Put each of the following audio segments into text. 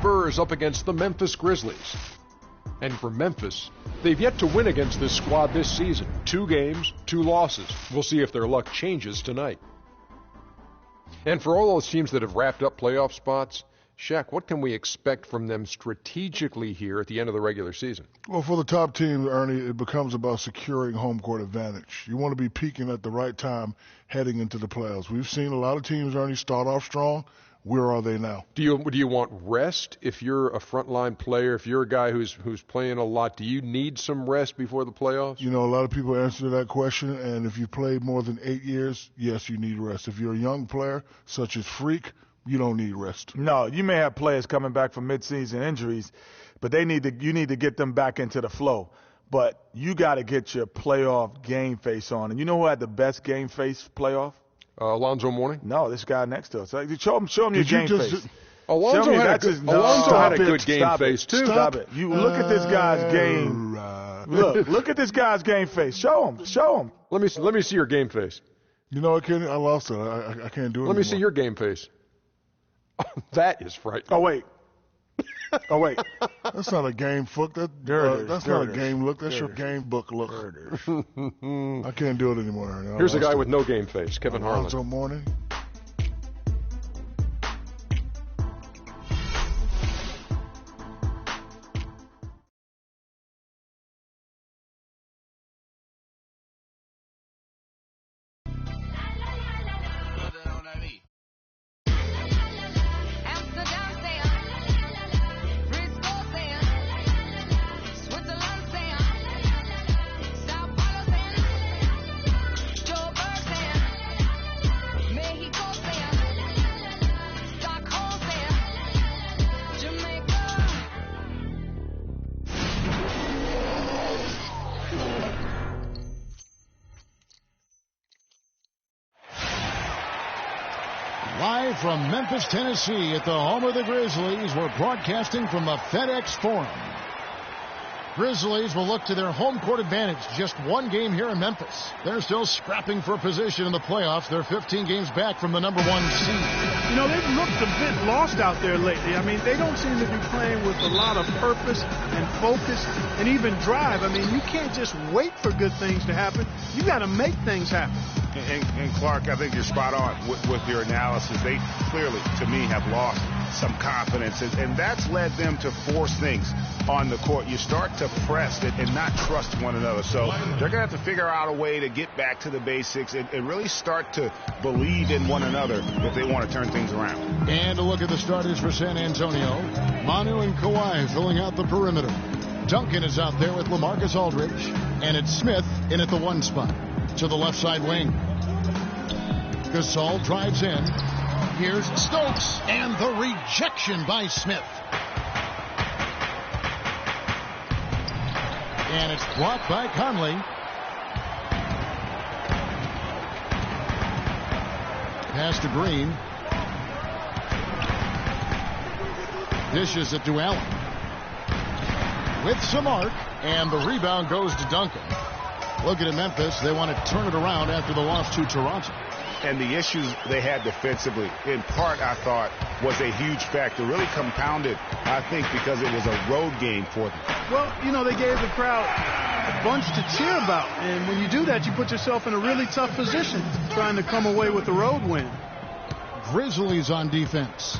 Spurs up against the Memphis Grizzlies. And for Memphis, they've yet to win against this squad this season. 2 games, 2 losses. We'll see if their luck changes tonight. And for all those teams that have wrapped up playoff spots, Shaq, what can we expect from them strategically here at the end of the regular season? Well, for the top teams, Ernie, it becomes about securing home court advantage. You want to be peaking at the right time heading into the playoffs. We've seen a lot of teams, Ernie, start off strong. Where are they now? Do you want rest if you're a frontline player, if you're a guy who's playing a lot? Do you need some rest before the playoffs? You know, a lot of people answer that question, and if you played more than 8 years, yes, you need rest. If you're a young player, such as Freak, you don't need rest. No, you may have players coming back from midseason injuries, but you need to get them back into the flow. But you got to get your playoff game face on. And you know who had the best game face playoff? Alonzo Mourning? No, this guy next to us. Show him your game face. Alonzo had a good game face, too. Stop it. You look at this guy's game. Look at this guy's game face. Show him. Let me see your game face. You know what, Kenny? I lost it. I can't do it Let me see your game face. That is frightening. Oh, wait. That's not a game look. That's not a game look. That's your game book look. I can't do it anymore. Here's a guy with no game face, Kevin Harlan. Alonzo Mourning. Live from Memphis, Tennessee, at the home of the Grizzlies, we're broadcasting from the FedEx Forum. Grizzlies will look to their home court advantage. Just 1 game here in Memphis. They're still scrapping for position in the playoffs. They're 15 games back from the #1 seed. You know, they've looked a bit lost out there lately. I mean, they don't seem to be playing with a lot of purpose and focus and even drive. I mean, you can't just wait for good things to happen. You got to make things happen. And Clark, I think you're spot on with your analysis. They clearly, to me, have lost some confidence, and that's led them to force things on the court. You start to press it and not trust one another. So they're going to have to figure out a way to get back to the basics and really start to believe in one another if they want to turn things around. And a look at the starters for San Antonio. Manu and Kawhi filling out the perimeter. Duncan is out there with LaMarcus Aldridge, and it's Smith in at the 1 spot. To the left side wing. Gasol drives in. Here's Stokes, and the rejection by Smith. And it's blocked by Conley. Pass to Green. Dishes it to Allen. With some arc, and the rebound goes to Duncan. Looking at Memphis, they want to turn it around after the loss to Toronto. And the issues they had defensively, in part, I thought, was a huge factor. Really compounded, I think, because it was a road game for them. Well, you know, they gave the crowd a bunch to cheer about. And when you do that, you put yourself in a really tough position trying to come away with the road win. Grizzlies on defense.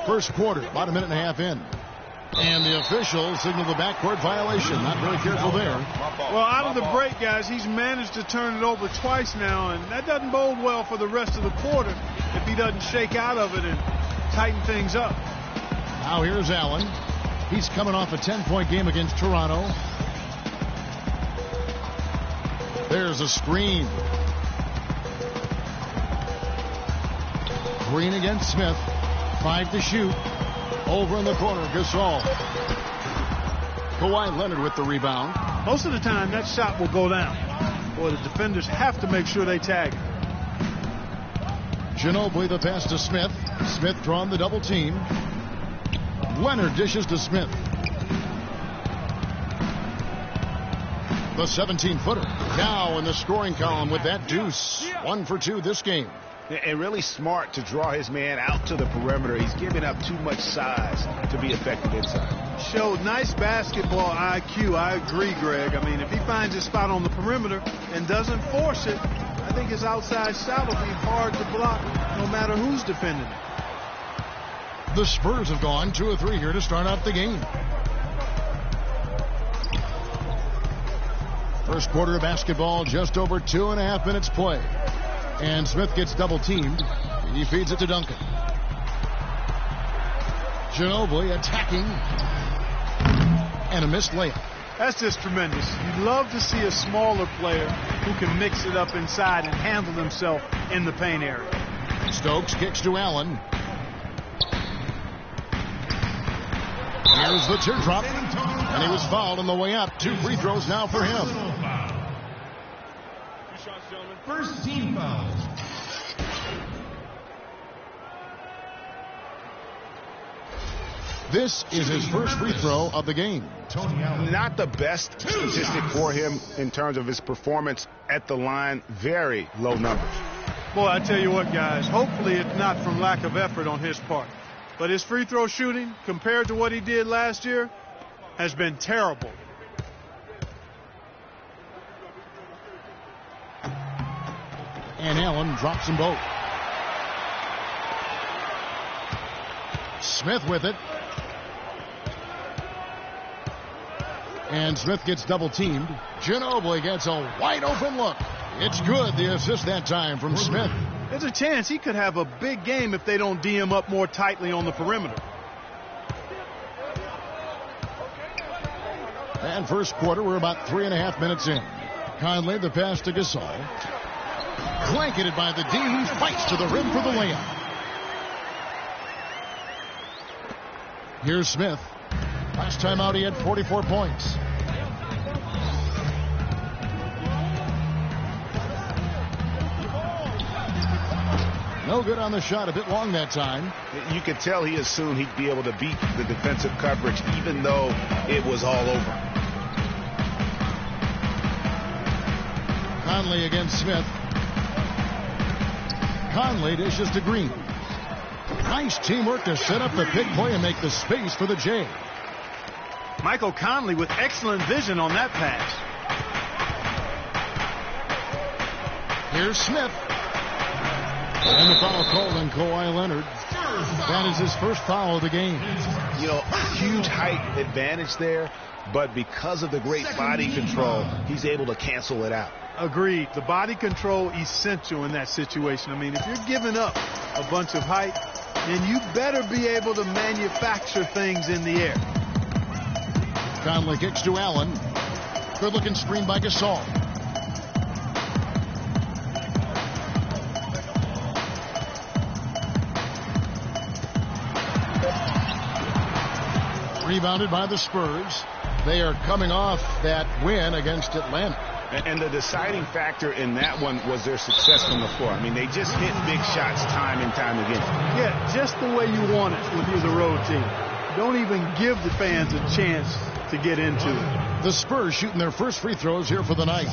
First quarter, about a minute and a half in. And the officials signal the backcourt violation. Not very careful there. Well, out of the break, guys, he's managed to turn it over twice now, and that doesn't bode well for the rest of the quarter if he doesn't shake out of it and tighten things up. Now here's Allen. He's coming off a 10-point game against Toronto. There's a screen. Green against Smith. 5 to shoot. Over in the corner, Gasol. Kawhi Leonard with the rebound. Most of the time, that shot will go down. Boy, the defenders have to make sure they tag it. Ginobili the pass to Smith. Smith drawing the double team. Leonard dishes to Smith. The 17-footer now in the scoring column with that deuce. 1 for 2 this game. And really smart to draw his man out to the perimeter. He's giving up too much size to be effective inside. Showed nice basketball IQ. I agree, Greg. I mean, if he finds his spot on the perimeter and doesn't force it, I think his outside shot will be hard to block no matter who's defending it. The Spurs have gone 2 of 3 here to start out the game. First quarter of basketball, just over 2.5 minutes play. And Smith gets double teamed. He feeds it to Duncan. Ginobili attacking. And a missed layup. That's just tremendous. You'd love to see a smaller player who can mix it up inside and handle himself in the paint area. Stokes kicks to Allen. Here's the teardrop. And he was fouled on the way up. 2 free throws now for him. First team foul. This is his first free throw of the game. Not the best statistic for him in terms of his performance at the line. Very low numbers. Boy, I tell you what, guys, hopefully it's not from lack of effort on his part. But his free throw shooting, compared to what he did last year, has been terrible. And Allen drops them both. Smith with it. And Smith gets double teamed. Ginobili gets a wide open look. It's good. The assist that time from Smith. There's a chance he could have a big game if they don't D him up more tightly on the perimeter. And first quarter, we're about 3.5 minutes in. Conley, the pass to Gasol. Blanketed by the D. He fights to the rim for the layup. Here's Smith. Last time out, he had 44 points. No good on the shot. A bit long that time. You could tell he assumed he'd be able to beat the defensive coverage, even though it was all over. Conley against Smith. Conley dishes to Green. Nice teamwork to set up the big play and make the space for the J. Michael Conley with excellent vision on that pass. Here's Smith. And the foul called on Kawhi Leonard. That is his first foul of the game. You know, huge height advantage there, but because of the great body control, he's able to cancel it out. Agreed. The body control essential in that situation. I mean, if you're giving up a bunch of height, then you better be able to manufacture things in the air. Conley kicks to Allen. Good-looking screen by Gasol. Rebounded by the Spurs. They are coming off that win against Atlanta. And the deciding factor in that one was their success from the floor. I mean, they just hit big shots time and time again. Yeah, just the way you want it when you're the road team. Don't even give the fans a chance to get into it. The Spurs shooting their first free throws here for the night.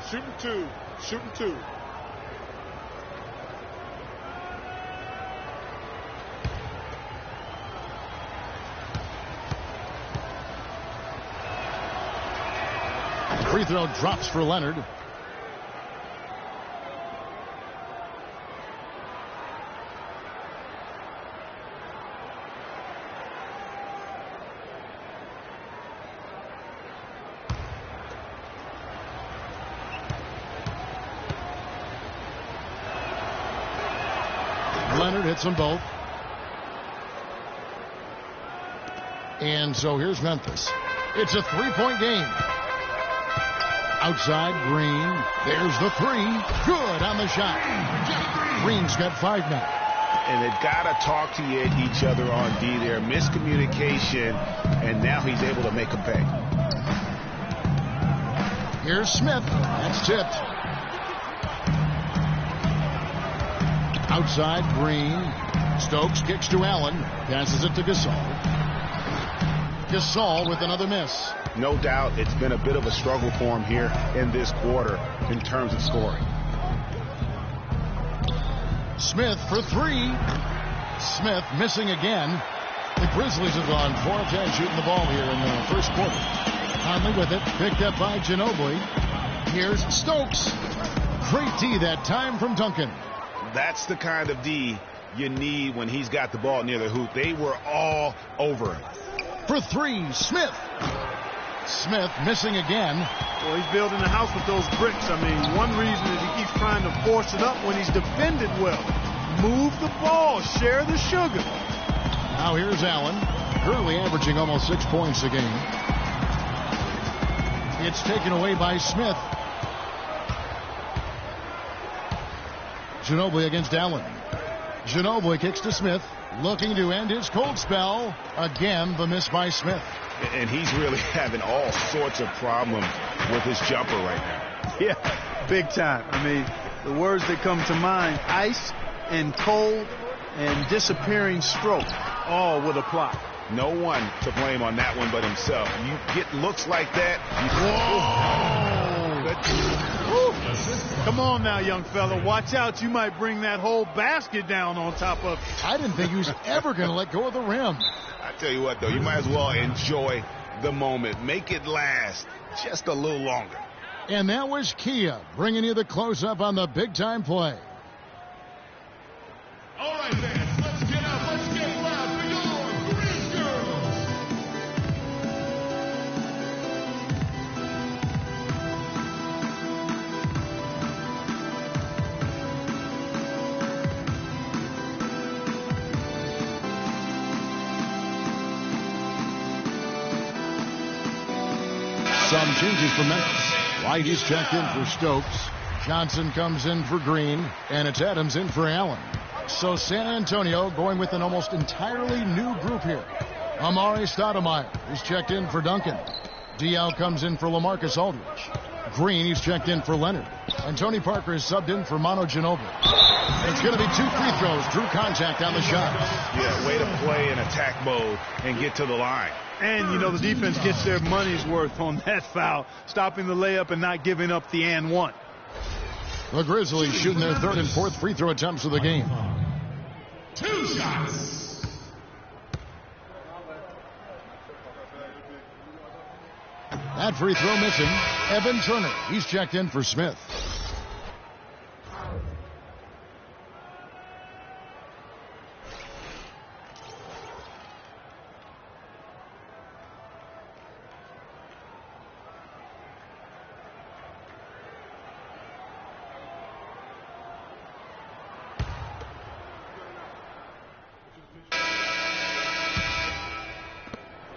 Shooting two. Shooting two. Free throw drops for Leonard. Leonard hits them both. And so here's Memphis. It's a three-point game. Outside, Green. There's the three. Good on the shot. Green's got 5 now. And they've got to talk to each other on D there. Miscommunication, and now he's able to make a pay. Here's Smith. That's tipped. Outside, Green. Stokes kicks to Allen. Passes it to Gasol. Gasol with another miss. no doubt it's been a bit of a struggle for him here in this quarter in terms of scoring. Smith for three. Smith missing again. The Grizzlies have gone 4 of 10 shooting the ball here in the first quarter. Conley with it, picked up by Ginobili. Here's Stokes. Great D that time from Duncan. That's the kind of D you need when he's got the ball near the hoop. They were all over him. For three, Smith. Smith missing again. Well, he's building a house with those bricks. I mean, one reason is he keeps trying to force it up when he's defended well. Move the ball, share the sugar. Now here's Allen, currently averaging almost 6 points a game. It's taken away by Smith. Ginobili against Allen. Ginobili kicks to Smith, looking to end his cold spell. Again, the miss by Smith. And he's really having all sorts of problems with his jumper right now. Yeah, big time. I mean, the words that come to mind, ice and cold and disappearing stroke, all would apply. No one to blame on that one but himself. You get looks like that. Come on now, young fella. Watch out. You might bring that whole basket down on top of. I didn't think he was ever going to let go of the rim. I tell you what, though, you might as well enjoy the moment. Make it last just a little longer. And that was Kia bringing you the close-up on the big-time play. All right, fans, let's get up. Let's get loud for your Grizz Girls. Some changes for Memphis. White is checked in for Stokes. Johnson comes in for Green. And it's Adams in for Allen. So San Antonio going with an almost entirely new group here. Amari Stoudemire is checked in for Duncan. Diaw comes in for LaMarcus Aldridge. Green, he's checked in for Leonard. And Tony Parker is subbed in for Manu Ginobili. It's going to be 2 free throws. Drew contact on the shot. Yeah, way to play in attack mode and get to the line. And, you know, the defense gets their money's worth on that foul, stopping the layup and not giving up the and one. The Grizzlies shooting their 3rd and 4th free throw attempts of the game. 2 shots. That free throw missing. Evan Turner, he's checked in for Smith.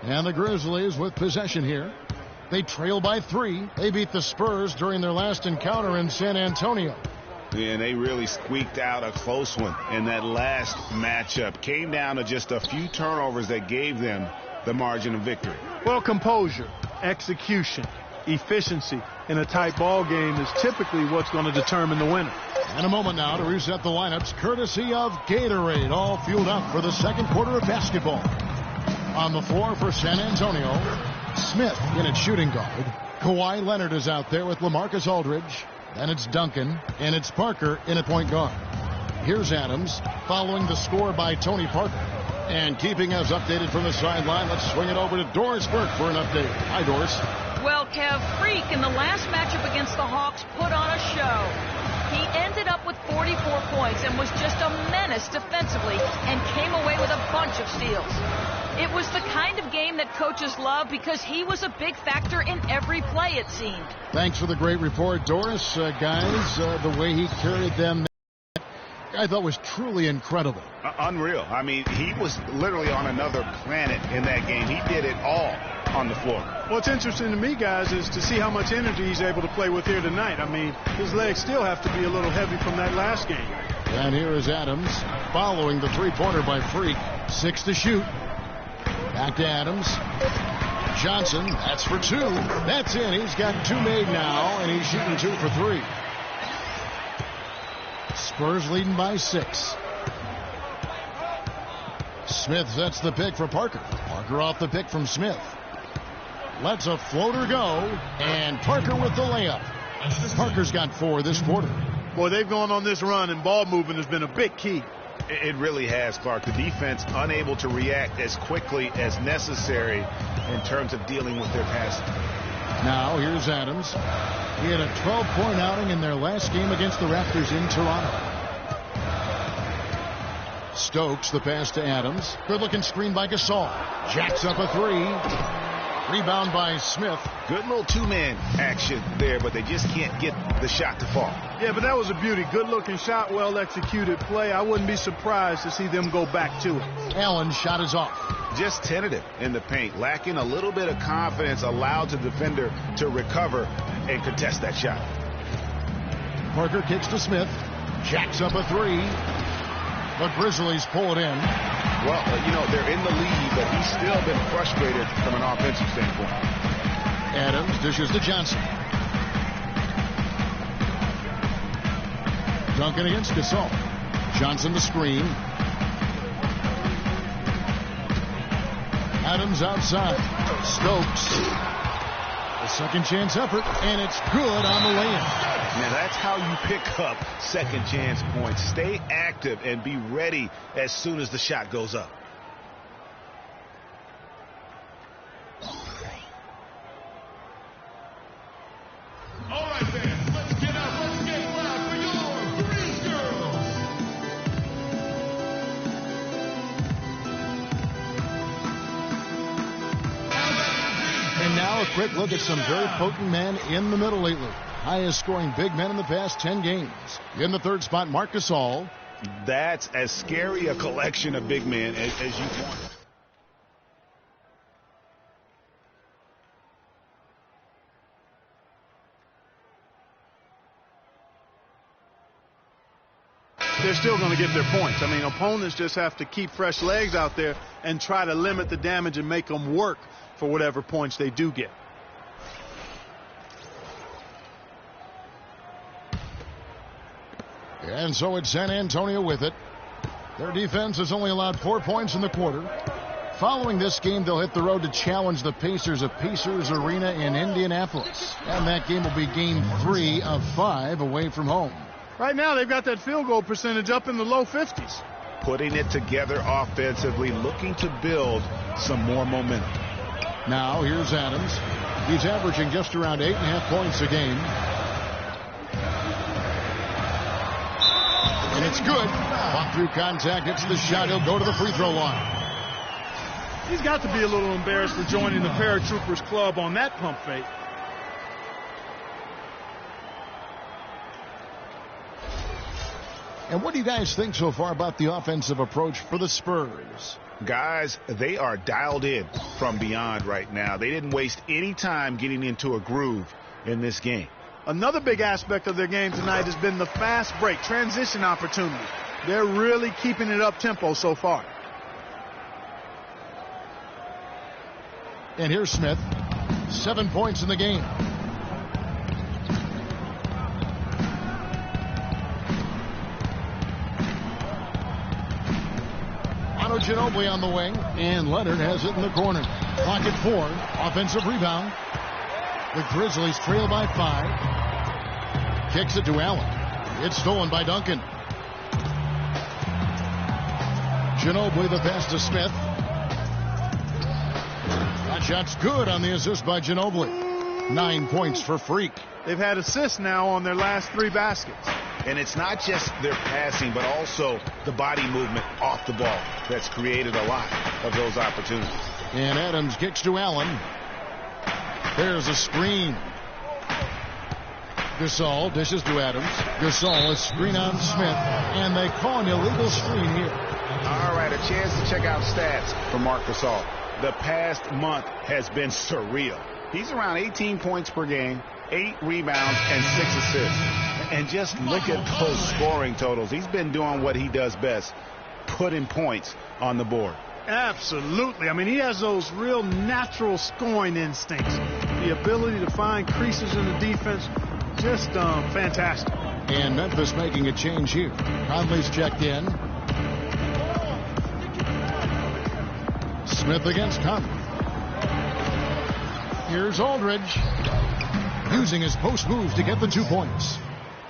And the Grizzlies with possession here. They trail by 3. They beat the Spurs during their last encounter in San Antonio. Yeah, and they really squeaked out a close one in that last matchup. Came down to just a few turnovers that gave them the margin of victory. Well, composure, execution, efficiency in a tight ball game is typically what's going to determine the winner. And a moment now to reset the lineups, courtesy of Gatorade, all fueled up for the second quarter of basketball. On the floor for San Antonio, Smith in at shooting guard. Kawhi Leonard is out there with LaMarcus Aldridge. Then it's Duncan, and it's Parker in at point guard. Here's Adams, following the score by Tony Parker. And keeping us updated from the sideline, let's swing it over to Doris Burke for an update. Hi, Doris. Well, Kev, Freak in the last matchup against the Hawks put on a show. He ended up with 44 points and was just a menace defensively and came away with a bunch of steals. It was the kind of game that coaches love because he was a big factor in every play, it seemed. Thanks for the great report, Doris. Guys, the way he carried them, I thought was truly incredible. Unreal. I mean, he was literally on another planet in that game. He did it all on the floor. What's interesting to me, guys, is to see how much energy he's able to play with here tonight. I mean, his legs still have to be a little heavy from that last game. And here is Adams following the three-pointer by Freak. 6 to shoot. Back to Adams. Johnson, that's for 2. That's in. He's got 2 made now, and he's shooting 2 for 3. Spurs leading by 6. Smith sets the pick for Parker. Parker off the pick from Smith. lets a floater go, and Parker with the layup. Parker's got 4 this quarter. Boy, they've gone on this run, and ball movement has been a big key. It really has, Clark. The defense unable to react as quickly as necessary in terms of dealing with their passing. Now here's Adams. He had a 12-point outing in their last game against the Raptors in Toronto. Stokes, the pass to Adams. Good-looking screen by Gasol. Jacks up a 3. Rebound by Smith. Good little two-man action there, but they just can't get the shot to fall. Yeah, but that was a beauty. Good-looking shot, well-executed play. I wouldn't be surprised to see them go back to it. Allen's shot is off. Just tentative in the paint, lacking a little bit of confidence, allowed the defender to recover and contest that shot. Parker kicks to Smith. Jacks up a 3. The Grizzlies pull it in. Well, they're in the lead, but he's still been frustrated from an offensive standpoint. Adams dishes to Johnson. Duncan against Gasol. Johnson the screen. Adams outside. Stokes. A second chance effort, and it's good on the layup. Now that's how you pick up second chance points. Stay active and be ready as soon as the shot goes up. All right, fans, let's get loud for your Breeze Girls. And now a quick look at some very potent men in the middle lately. Highest scoring big men in the past 10 games. In the third spot, Marc Gasol. That's as scary a collection of big men as you want. They're still going to get their points. I mean, opponents just have to keep fresh legs out there and try to limit the damage and make them work for whatever points they do get. And so it's San Antonio with it. Their defense has only allowed 4 points in the quarter. Following this game, they'll hit the road to challenge the Pacers at Pacers Arena in Indianapolis. And that game will be game 3 of 5 away from home. Right now, they've got that field goal percentage up in the low 50s. Putting it together offensively, looking to build some more momentum. Now, here's Adams. He's averaging just around 8.5 points a game. And it's good. Walk through contact, hits the shot. He'll go to the free throw line. He's got to be a little embarrassed for joining the Paratroopers Club on that pump fake. And what do you guys think so far about the offensive approach for the Spurs? Guys, they are dialed in from beyond right now. They didn't waste any time getting into a groove in this game. Another big aspect of their game tonight has been the fast break, transition opportunities. They're really keeping it up tempo so far. And here's Smith. 7 points in the game. Ginobili on the wing, and Leonard has it in the corner. Clock at 4. Offensive rebound. The Grizzlies trail by 5. Kicks it to Allen. It's stolen by Duncan. Ginobili the pass to Smith. That shot's good on the assist by Ginobili. 9 points for Freak. They've had assists now on their last 3 baskets. And it's not just their passing, but also the body movement off the ball that's created a lot of those opportunities. And Adams kicks to Allen. There's a screen. Gasol dishes to Adams. Gasol, a screen on Smith. And they call an illegal screen here. All right, a chance to check out stats for Marc Gasol. The past month has been surreal. He's around 18 points per game, 8 rebounds, and 6 assists. And just look at those scoring totals. He's been doing what he does best, putting points on the board. Absolutely. I mean, he has those real natural scoring instincts. The ability to find creases in the defense, just fantastic. And Memphis making a change here. Conley's checked in. Smith against Conley. Here's Aldridge, using his post moves to get the 2 points.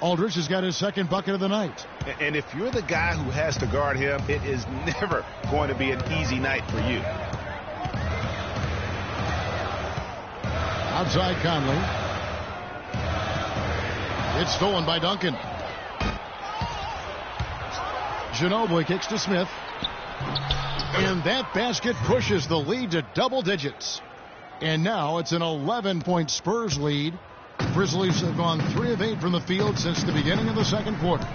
Aldridge has got his second bucket of the night. And if you're the guy who has to guard him, it is never going to be an easy night for you. Outside Conley. It's stolen by Duncan. Ginobili kicks to Smith. And that basket pushes the lead to double digits. And now it's an 11-point Spurs lead. Grizzlies have gone 3 of 8 from the field since the beginning of the second quarter.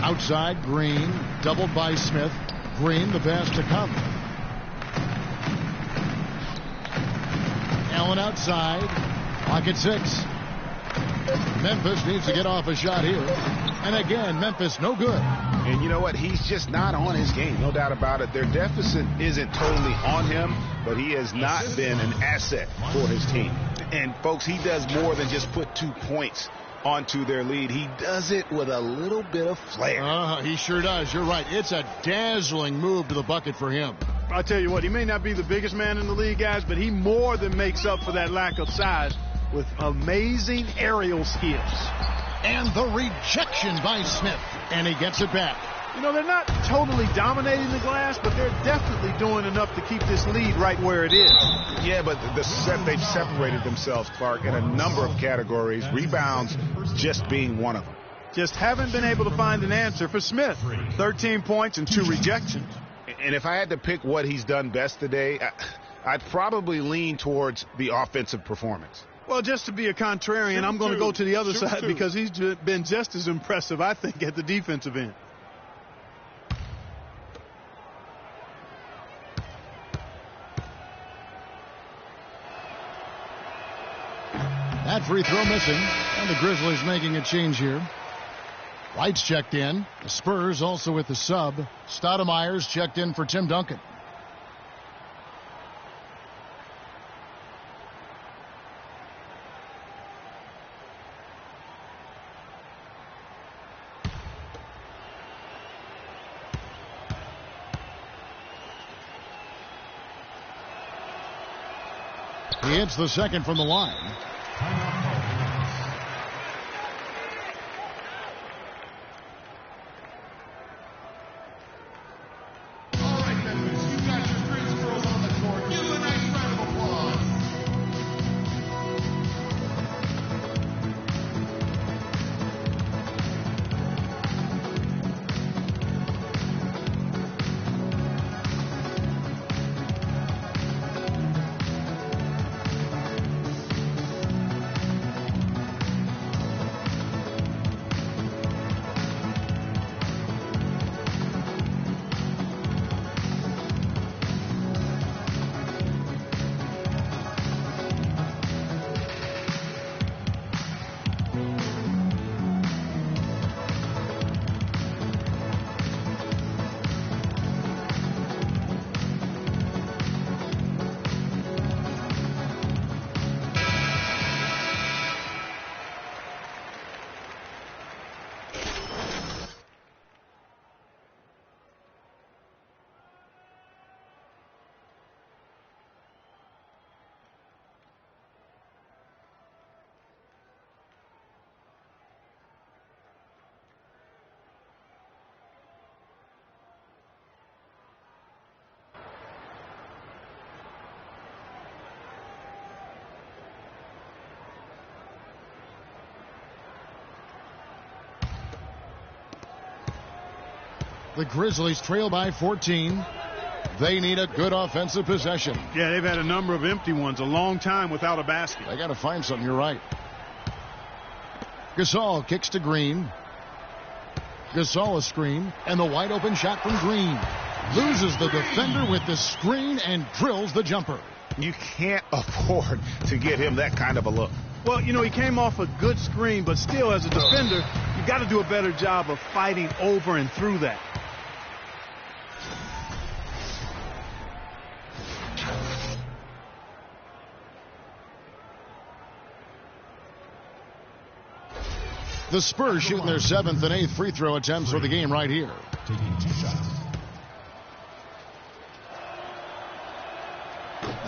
Outside, Green, doubled by Smith. Green, the pass to Conley. Allen outside. Clock at 6. Memphis needs to get off a shot here. And again, Memphis no good. And you know what? He's just not on his game. No doubt about it. Their deficit isn't totally on him, but he has not been an asset for his team. And, folks, he does more than just put 2 points onto their lead. He does it with a little bit of flair. He sure does. You're right. It's a dazzling move to the bucket for him. I'll tell you what, he may not be the biggest man in the league, guys, but he more than makes up for that lack of size with amazing aerial skills. And the rejection by Smith. And he gets it back. You know, they're not totally dominating the glass, but they're definitely doing enough to keep this lead right where it is. Yeah, but they've separated themselves, Clark, in a number of categories, rebounds just being one of them. Just haven't been able to find an answer for Smith. 13 points and 2 rejections. And if I had to pick what he's done best today, I'd probably lean towards the offensive performance. Well, just to be a contrarian, I'm going to go to the other side because he's been just as impressive, I think, at the defensive end. That free throw missing, and the Grizzlies making a change here. White's checked in. The Spurs also with the sub. Stoudemire's checked in for Tim Duncan. He hits the second from the line. The Grizzlies trail by 14. They need a good offensive possession. Yeah, they've had a number of empty ones, a long time without a basket. They got to find something. You're right. Gasol kicks to Green. Gasol a screen, and the wide open shot from Green. Loses the defender with the screen and drills the jumper. You can't afford to get him that kind of a look. Well, you know, he came off a good screen, but still, as a defender, you got to do a better job of fighting over and through that. The Spurs shooting their 7th and 8th free throw attempts for the game right here. Taking 2 shots.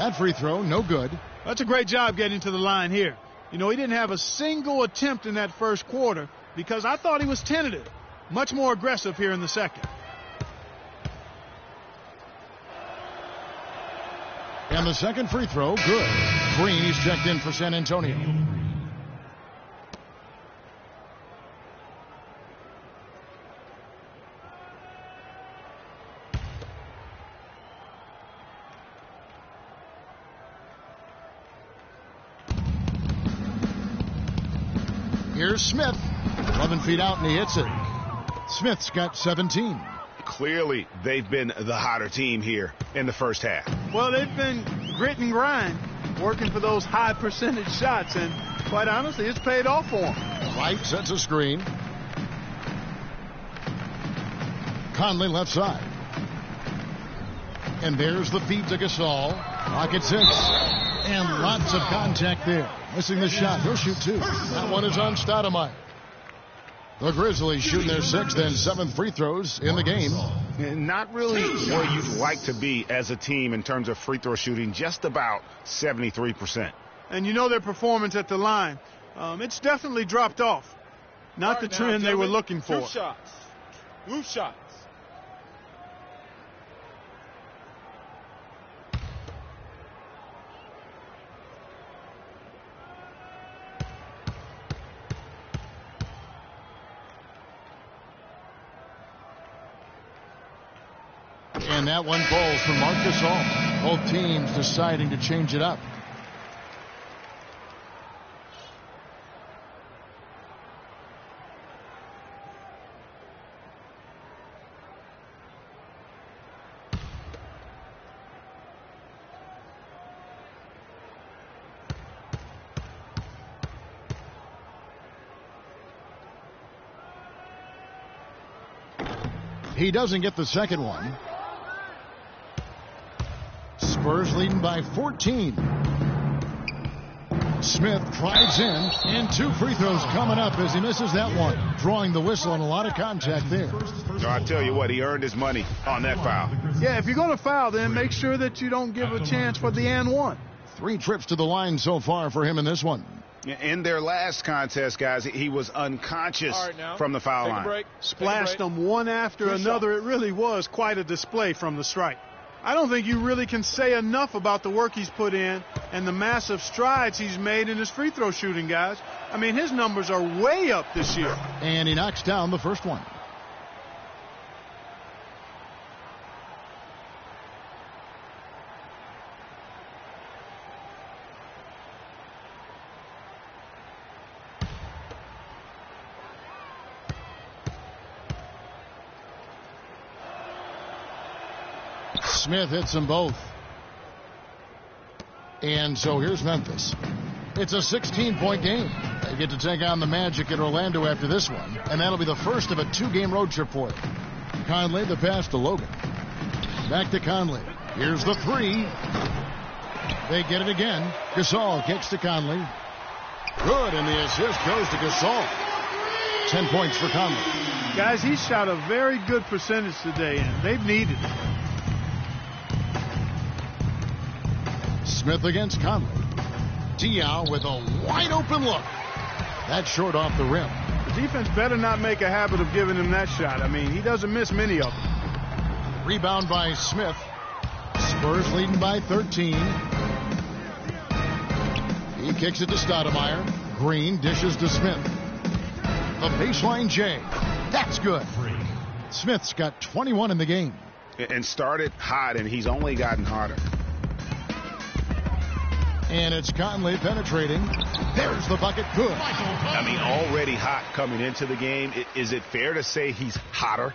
That free throw, no good. That's a great job getting to the line here. You know, he didn't have a single attempt in that first quarter because I thought he was tentative. Much more aggressive here in the second. And the second free throw, good. Green, he's checked in for San Antonio. Here's Smith. 11 feet out, and he hits it. Smith's got 17. Clearly, they've been the hotter team here in the first half. Well, they've been grit and grind, working for those high percentage shots, and quite honestly, it's paid off for them. Wright sets a screen. Conley left side. And there's the feed to Gasol. Rocket 6. And lots of contact there. Missing the shot. He'll shoot 2. That one is on Stoudemire. The Grizzlies shooting their 6th and 7th free throws in the game. Not really where you'd like to be as a team in terms of free throw shooting, just about 73%. And you know their performance at the line. It's definitely dropped off. Not the trend they were looking for. Two shots. Move shots. And that one falls for Marc Gasol. Both teams deciding to change it up. He doesn't get the second one. Spurs leading by 14. Smith drives in, and 2 free throws coming up as he misses that one. Drawing the whistle and a lot of contact there. No, I tell you what, he earned his money on that foul. Yeah, if you're going to foul, then make sure that you don't give a chance for the and one. 3 trips to the line so far for him in this one. In their last contest, guys, he was unconscious from the foul line. Splashed them one after another. It really was quite a display from the stripe. I don't think you really can say enough about the work he's put in and the massive strides he's made in his free throw shooting, guys. I mean, his numbers are way up this year. And he knocks down the first one. Smith hits them both. And so here's Memphis. It's a 16-point game. They get to take on the Magic in Orlando after this one, and that'll be the first of a 2-game road trip for them. Conley, the pass to Logan. Back to Conley. Here's the 3. They get it again. Gasol kicks to Conley. Good, and the assist goes to Gasol. 10 points for Conley. Guys, he shot a very good percentage today, and they've needed it. Smith against Conley. Diaw with a wide open look. That's short off the rim. The defense better not make a habit of giving him that shot. I mean, he doesn't miss many of them. Rebound by Smith. Spurs leading by 13. He kicks it to Stoudemire. Green dishes to Smith. The baseline J. That's good. Smith's got 21 in the game. And started hot, and he's only gotten hotter. And it's Conley penetrating. There's the bucket. Good. I mean, already hot coming into the game. Is it fair to say he's hotter?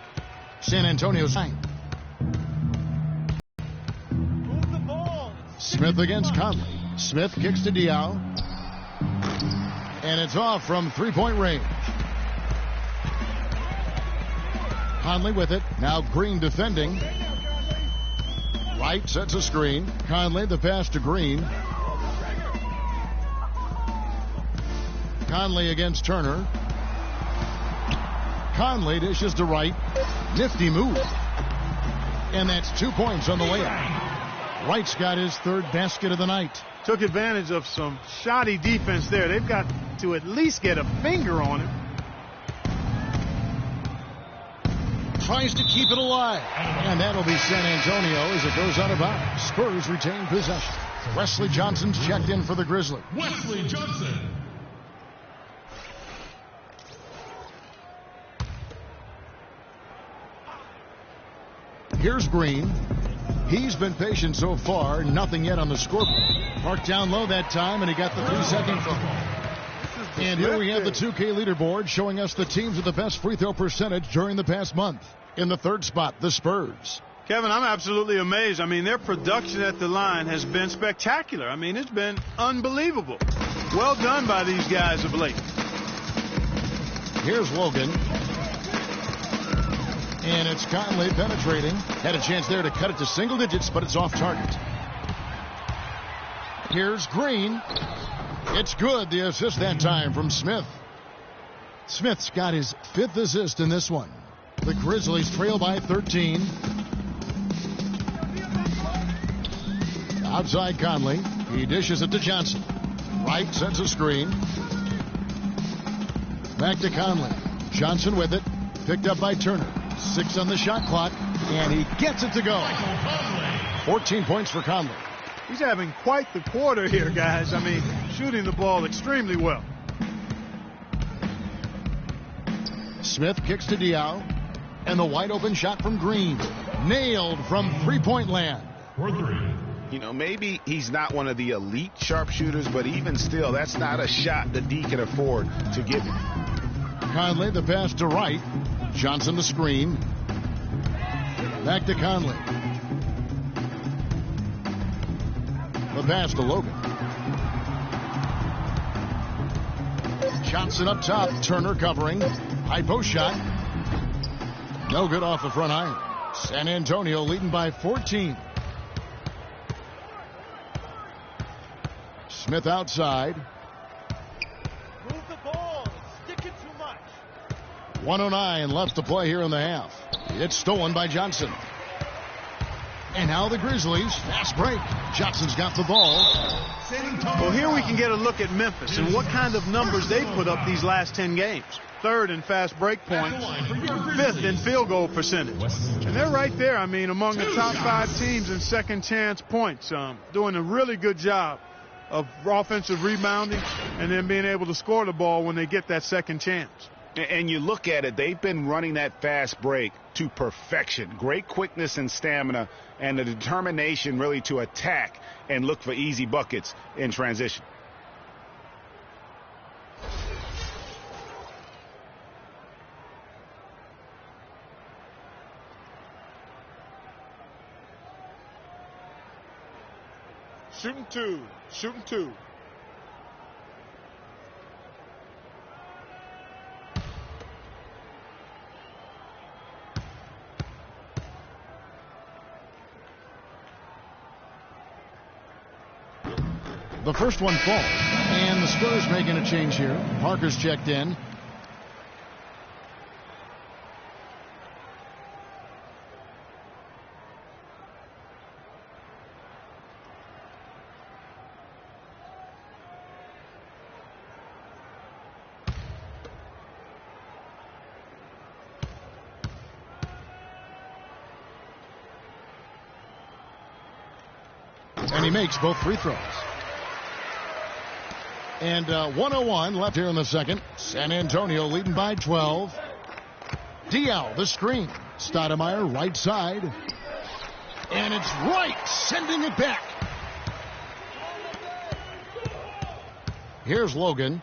San Antonio's 9. Smith against Conley. Smith kicks to Diaw. And it's off from 3-point range. Conley with it. Now Green defending. Wright sets a screen. Conley the pass to Green. Conley against Turner. Conley dishes to Wright. Nifty move. And that's 2 points on the layup. Wright's got his third basket of the night. Took advantage of some shoddy defense there. They've got to at least get a finger on him. Tries to keep it alive. And that'll be San Antonio as it goes out of bounds. Spurs retain possession. Wesley Johnson's checked in for the Grizzlies. Wesley Johnson. Here's Green. He's been patient so far. Nothing yet on the scoreboard. Marked down low that time, and he got the 3-second call. And here we have the 2K leaderboard showing us the teams with the best free throw percentage during the past month. In the third spot, the Spurs. Kevin, I'm absolutely amazed. I mean, their production at the line has been spectacular. I mean, it's been unbelievable. Well done by these guys of late. Here's Logan. And it's Conley penetrating. Had a chance there to cut it to single digits, but it's off target. Here's Green. It's good. The assist that time from Smith. Smith's got his 5th assist in this one. The Grizzlies trail by 13. Outside Conley. He dishes it to Johnson. Wright sends a screen. Back to Conley. Johnson with it. Picked up by Turner. 6 on the shot clock. And he gets it to go. 14 points for Conley. He's having quite the quarter here, guys. I mean, shooting the ball extremely well. Smith kicks to Diaw. And the wide open shot from Green. Nailed from three-point land. You know, maybe he's not one of the elite sharpshooters, but even still, that's not a shot that D can afford to give him. Conley, the pass to Wright. Johnson the screen. Back to Conley. The pass to Logan. Johnson up top. Turner covering. High post shot. No good off the front iron. San Antonio leading by 14. Smith outside. Move the ball. Stick it too much. 1:09 left to play here in the half. It's stolen by Johnson. And now the Grizzlies. Fast break. Johnson's got the ball. Well, here we can get a look at Memphis and what kind of numbers they put up these last 10 games. 3rd in fast break points, 5th in field goal percentage. And they're right there, I mean, among the top 5 teams in second chance points. Doing a really good job of offensive rebounding and then being able to score the ball when they get that second chance. And you look at it, they've been running that fast break to perfection. Great quickness and stamina and the determination really to attack and look for easy buckets in transition. Shooting two. Shooting two. The first one falls. And the Spurs making a change here. Parker's checked in. And he makes both free throws. And 1:01 left here in the second. San Antonio leading by 12. Diaw, the screen. Stoudemire, right side. And it's Wright sending it back. Here's Logan.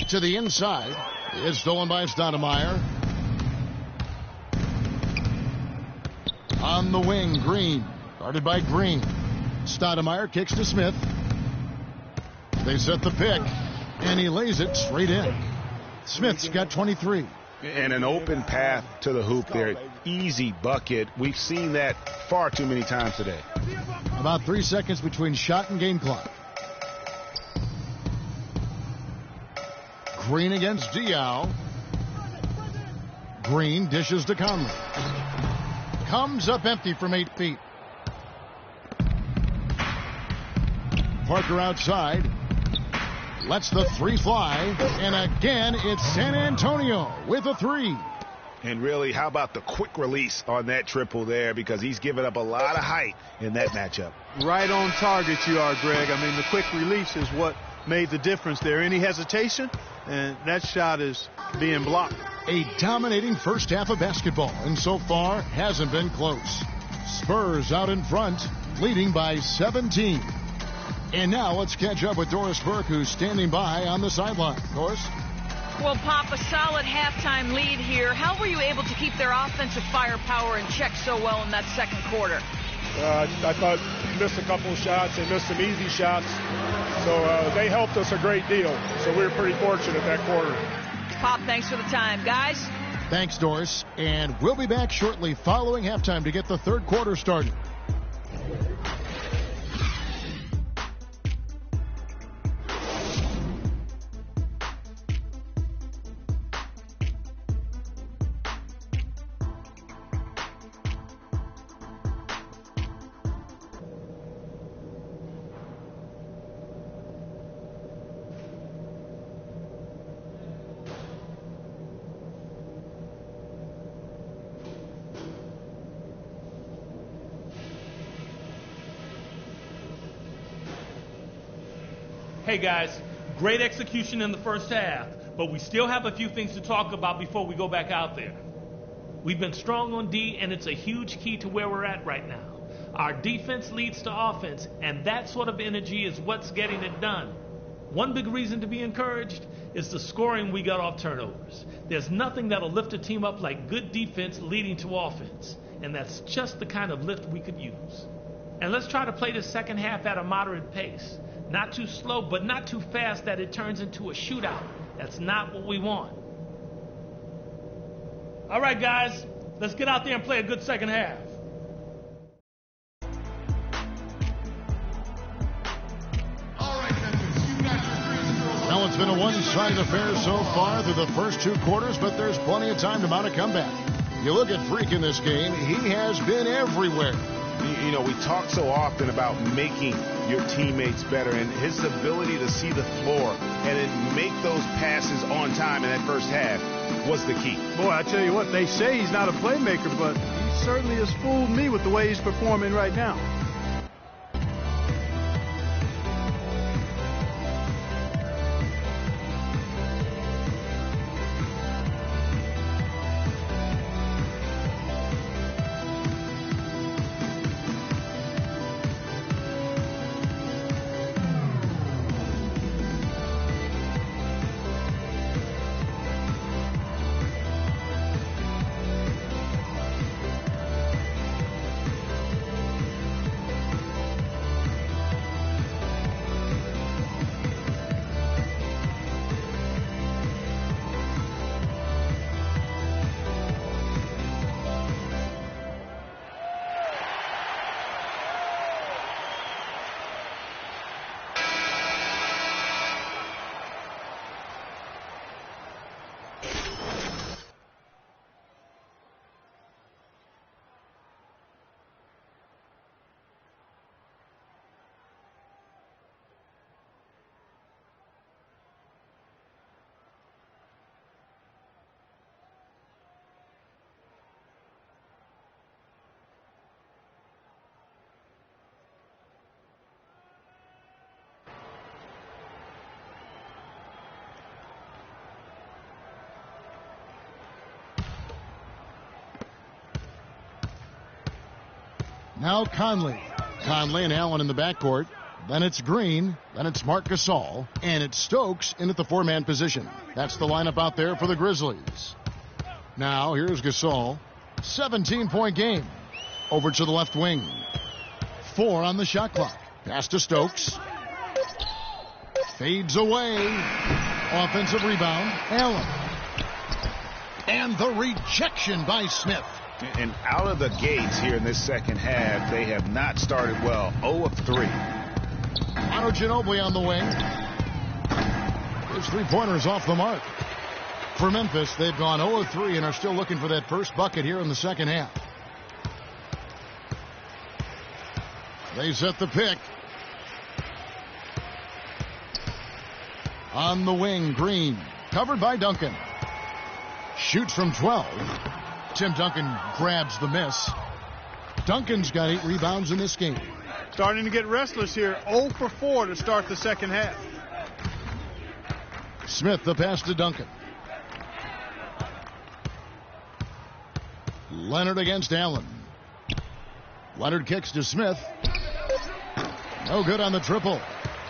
To the inside. It's stolen by Stoudemire. On the wing, Green. Guarded by Green. Stoudemire kicks to Smith. They set the pick, and he lays it straight in. Smith's got 23. And an open path to the hoop there. Easy bucket. We've seen that far too many times today. About 3 seconds between shot and game clock. Green against Diaw. Green dishes to Conley. comes up empty from 8 feet. Parker outside. Lets the three fly. And again, it's San Antonio with a three. And really, how about the quick release on that triple there, because he's given up a lot of height in that matchup. Right on target you are, Greg. I mean, the quick release is what made the difference there. Any hesitation, and that shot is being blocked. A dominating first half of basketball, and so far hasn't been close. Spurs out in front, leading by 17. And now let's catch up with Doris Burke, who's standing by on the sideline. Doris? Well, Pop, a solid halftime lead here. How were you able to keep their offensive firepower in check so well in that second quarter? I thought we missed a couple of shots. They missed some easy shots. So they helped us a great deal. So we were pretty fortunate that quarter. Pop, thanks for the time. Guys? Thanks, Doris. And we'll be back shortly following halftime to get the third quarter started. Hey guys, great execution in the first half, but we still have a few things to talk about before we go back out there. We've been strong on D, and it's a huge key to where we're at right now. Our defense leads to offense, and that sort of energy is what's getting it done. One big reason to be encouraged is the scoring we got off turnovers. There's nothing that'll lift a team up like good defense leading to offense, and that's just the kind of lift we could use. And let's try to play the second half at a moderate pace. Not too slow, but not too fast that it turns into a shootout. That's not what we want. All right, guys, let's get out there and play a good second half. Well, it's been a one-sided affair so far through the first two quarters, but there's plenty of time to mount a comeback. You look at Freak in this game, he has been everywhere. You know, we talk so often about making your teammates better, and his ability to see the floor and then make those passes on time in that first half was the key. Boy, I tell you what, they say he's not a playmaker, but he certainly has fooled me with the way he's performing right now. Now Conley. Conley and Allen in the backcourt. Then it's Green. Then it's Marc Gasol. And it's Stokes in at the four-man position. That's the lineup out there for the Grizzlies. Now here's Gasol. 17-point game. Over to the left wing. 4 on the shot clock. Pass to Stokes. Fades away. Offensive rebound. Allen. And the rejection by Smith. And out of the gates here in this second half, they have not started well. 0 of 3. Otto Ginobili on the wing. His three-pointers off the mark. For Memphis, they've gone 0 of 3 and are still looking for that first bucket here in the second half. They set the pick. On the wing, Green. Covered by Duncan. Shoots from 12. Tim Duncan grabs the miss. Duncan's got 8 rebounds in this game. Starting to get restless here. 0 for 4 to start the second half. Smith, the pass to Duncan. Leonard against Allen. Leonard kicks to Smith. No good on the triple.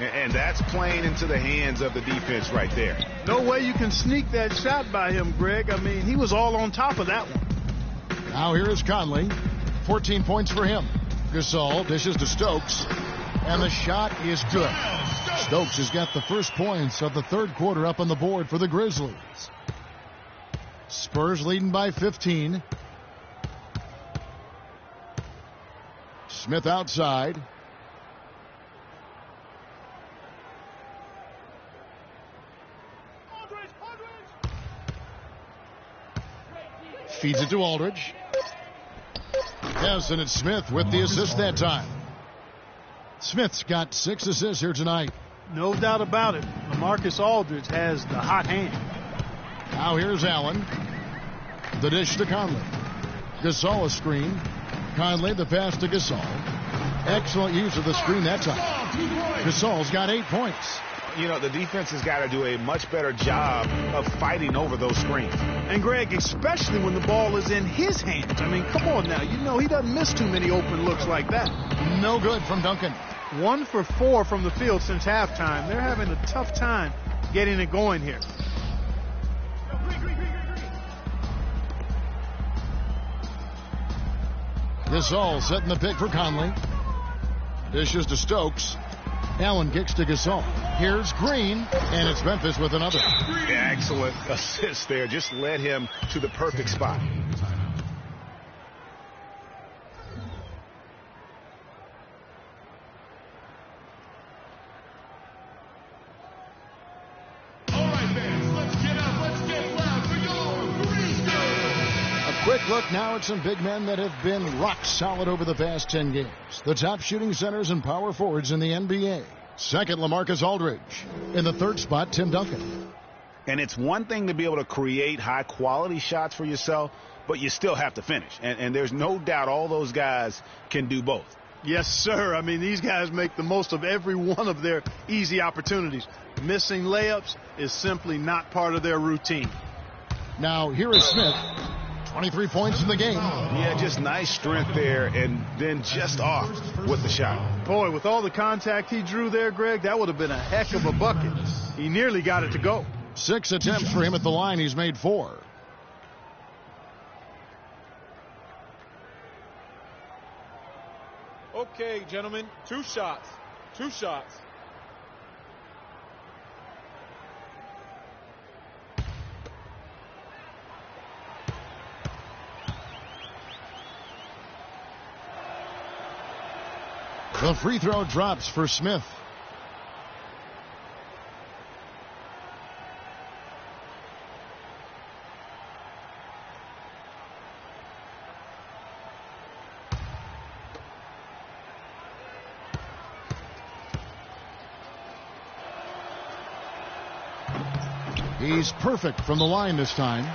And that's playing into the hands of the defense right there. No way you can sneak that shot by him, Greg. I mean, he was all on top of that one. Now here is Conley. 14 points for him. Gasol dishes to Stokes. And the shot is good. Stokes has got the first points of the third quarter up on the board for the Grizzlies. Spurs leading by 15. Smith outside. Feeds it to Aldridge. Yes, and it's Smith with the assist that time. Smith's got 6 assists here tonight. No doubt about it. LaMarcus Aldridge has the hot hand. Now here's Allen. The dish to Conley. Gasol a screen. Conley the pass to Gasol. Excellent use of the screen that time. Gasol's got 8 points. You know, the defense has got to do a much better job of fighting over those screens. And, Greg, especially when the ball is in his hands. I mean, come on now. You know he doesn't miss too many open looks like that. No good from Duncan. 1 for 4 from the field since halftime. They're having a tough time getting it going here. Gasol setting the pick for Conley. Dishes to Stokes. Allen kicks to Gasol. Here's Green, and it's Memphis with another. Excellent assist there. Just led him to the perfect spot. Quick look now at some big men that have been rock solid over the past 10 games. The top shooting centers and power forwards in the NBA. Second, LaMarcus Aldridge. In the third spot, Tim Duncan. And it's one thing to be able to create high-quality shots for yourself, but you still have to finish. And there's no doubt all those guys can do both. Yes, sir. I mean, these guys make the most of every one of their easy opportunities. Missing layups is simply not part of their routine. Now, here is Smith. 23 points in the game. Yeah, just nice strength there, and then just off with the shot. Boy, with all the contact he drew there, Greg, that would have been a heck of a bucket. He nearly got it to go. 6 attempts for him at the line. He's made 4. Okay, gentlemen, 2 shots. 2 shots. The free throw drops for Smith. He's perfect from the line this time.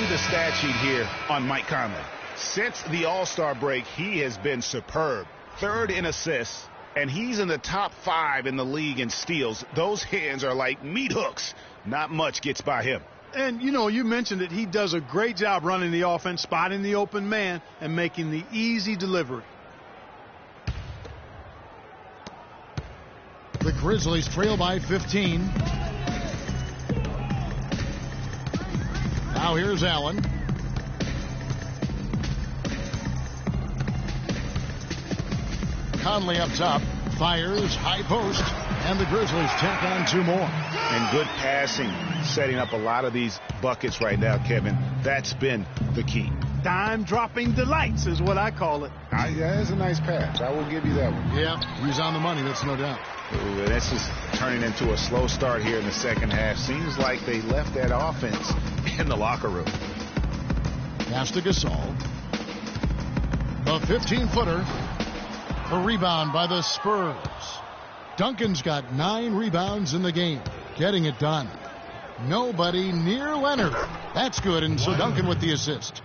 The stat sheet here on Mike Conley. Since the All-Star break, he has been superb. 3rd in assists, And he's in the top 5 in the league in steals. Those hands are like meat hooks. Not much gets by him. And, you know, you mentioned it. He does a great job running the offense, spotting the open man, and making the easy delivery. The Grizzlies trail by 15. Now here's Allen. Conley up top, fires, high post, and the Grizzlies tack on 2 more. And good passing, setting up a lot of these buckets right now, Kevin. That's been the key. Dime-dropping delights is what I call it. That's a nice pass. I will give you that one. Yeah, he's on the money, that's no doubt. Ooh, this is turning into a slow start here in the second half. Seems like they left that offense in the locker room. Pass to Gasol. The 15-footer. A rebound by the Spurs. Duncan's got 9 rebounds in the game. Getting it done. Nobody near Leonard. That's good, and so Duncan with the assist.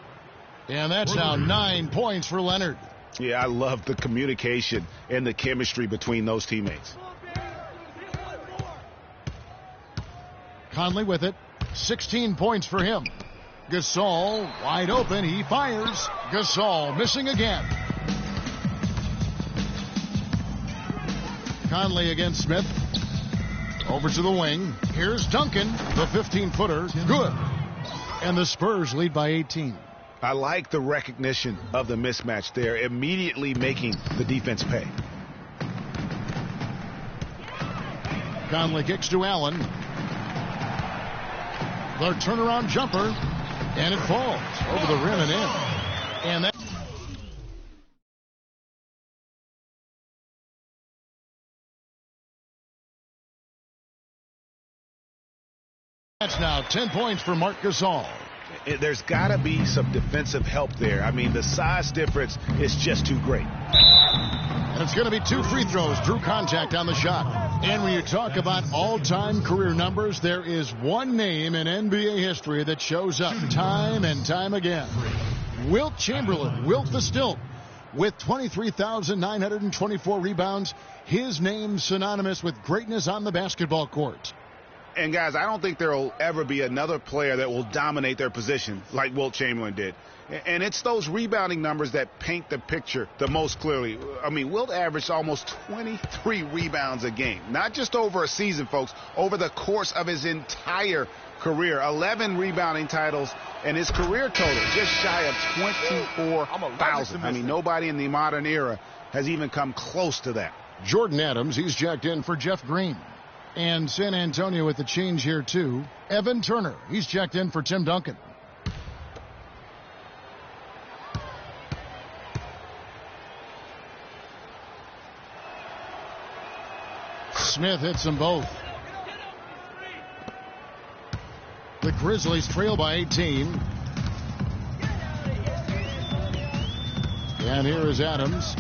And that's now 9 points for Leonard. Yeah, I love the communication and the chemistry between those teammates. Conley with it. 16 points for him. Gasol wide open. He fires. Gasol missing again. Conley against Smith. Over to the wing. Here's Duncan. The 15-footer. Good. And the Spurs lead by 18. I like the recognition of the mismatch there, immediately making the defense pay. Conley kicks to Allen. The turnaround jumper. And it falls over the rim and in. And that's now 10 points for Marc Gasol. There's got to be some defensive help there. I mean, the size difference is just too great. And it's going to be 2 free throws. Drew contact on the shot. And when you talk about all-time career numbers, there is one name in NBA history that shows up time and time again. Wilt Chamberlain, Wilt the Stilt, with 23,924 rebounds. His name synonymous with greatness on the basketball court. And, guys, I don't think there will ever be another player that will dominate their position like Wilt Chamberlain did. And it's those rebounding numbers that paint the picture the most clearly. I mean, Wilt averaged almost 23 rebounds a game. Not just over a season, folks, over the course of his entire career. 11 rebounding titles, and his career total just shy of 24,000. I mean, nobody in the modern era has even come close to that. Jordan Adams, he's jacked in for Jeff Green. And San Antonio with the change here, too. Evan Turner, he's checked in for Tim Duncan. Smith hits them both. The Grizzlies trail by 18. And here is Adams.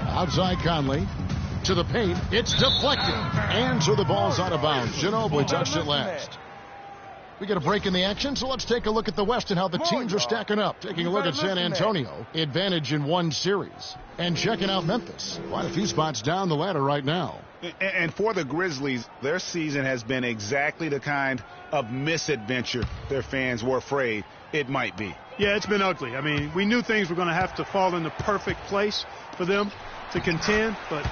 Outside Conley. To the paint. It's deflected. And so the ball's out of bounds. Ginobili touched it last. We get a break in the action, so let's take a look at the West and how the teams are stacking up. Taking a look at San Antonio. Advantage in 1 series. And checking out Memphis. Quite a few spots down the ladder right now. And for the Grizzlies, their season has been exactly the kind of misadventure their fans were afraid it might be. Yeah, it's been ugly. I mean, we knew things were going to have to fall in the perfect place for them to contend, but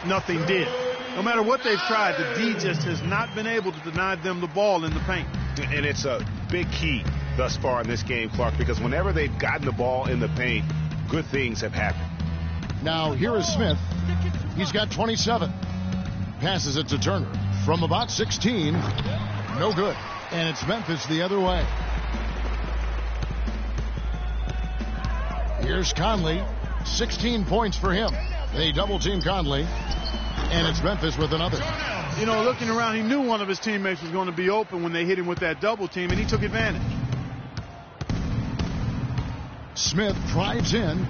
nothing did. No matter what they've tried, the D just has not been able to deny them the ball in the paint. And it's a big key thus far in this game, Clark, because whenever they've gotten the ball in the paint, good things have happened. Now, here is Smith. He's got 27. Passes it to Turner from about 16. No good. And it's Memphis the other way. Here's Conley. 16 points for him. They double-team Conley. And it's Memphis with another. You know, looking around, he knew one of his teammates was going to be open when they hit him with that double team, and he took advantage. Smith drives in.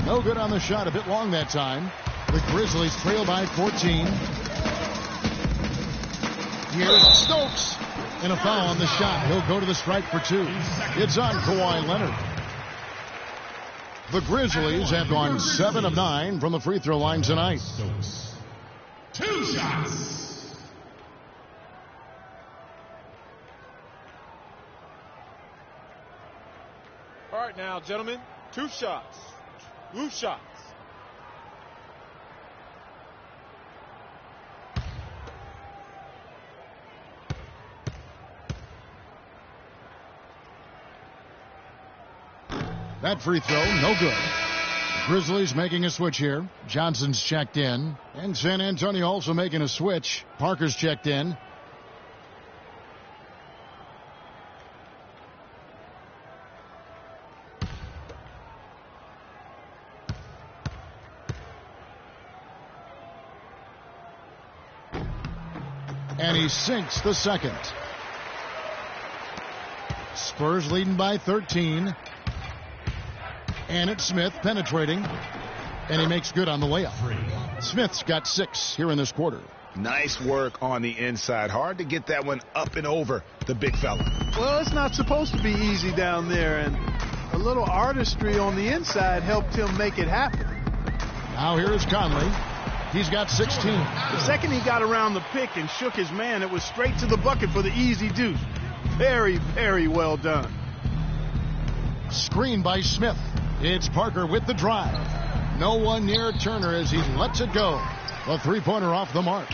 No good on the shot. A bit long that time. The Grizzlies trail by 14. Here's Stokes. And a foul on the shot. He'll go to the strike for 2. It's on Kawhi Leonard. The Grizzlies have gone 7 of 9 from the free throw line tonight. 2 shots. All right now, gentlemen, 2 shots. Loose shots. That free throw, no good. Grizzlies making a switch here. Johnson's checked in. And San Antonio also making a switch. Parker's checked in. And he sinks the second. Spurs leading by 13. And it's Smith penetrating. And he makes good on the layup. Smith's got 6 here in this quarter. Nice work on the inside. Hard to get that one up and over the big fella. Well, it's not supposed to be easy down there, and a little artistry on the inside helped him make it happen. Now here's Conley. He's got 16. The second he got around the pick and shook his man, it was straight to the bucket for the easy deuce. Very, very well done. Screen by Smith. It's Parker with the drive. No one near Turner as he lets it go. A three-pointer off the mark.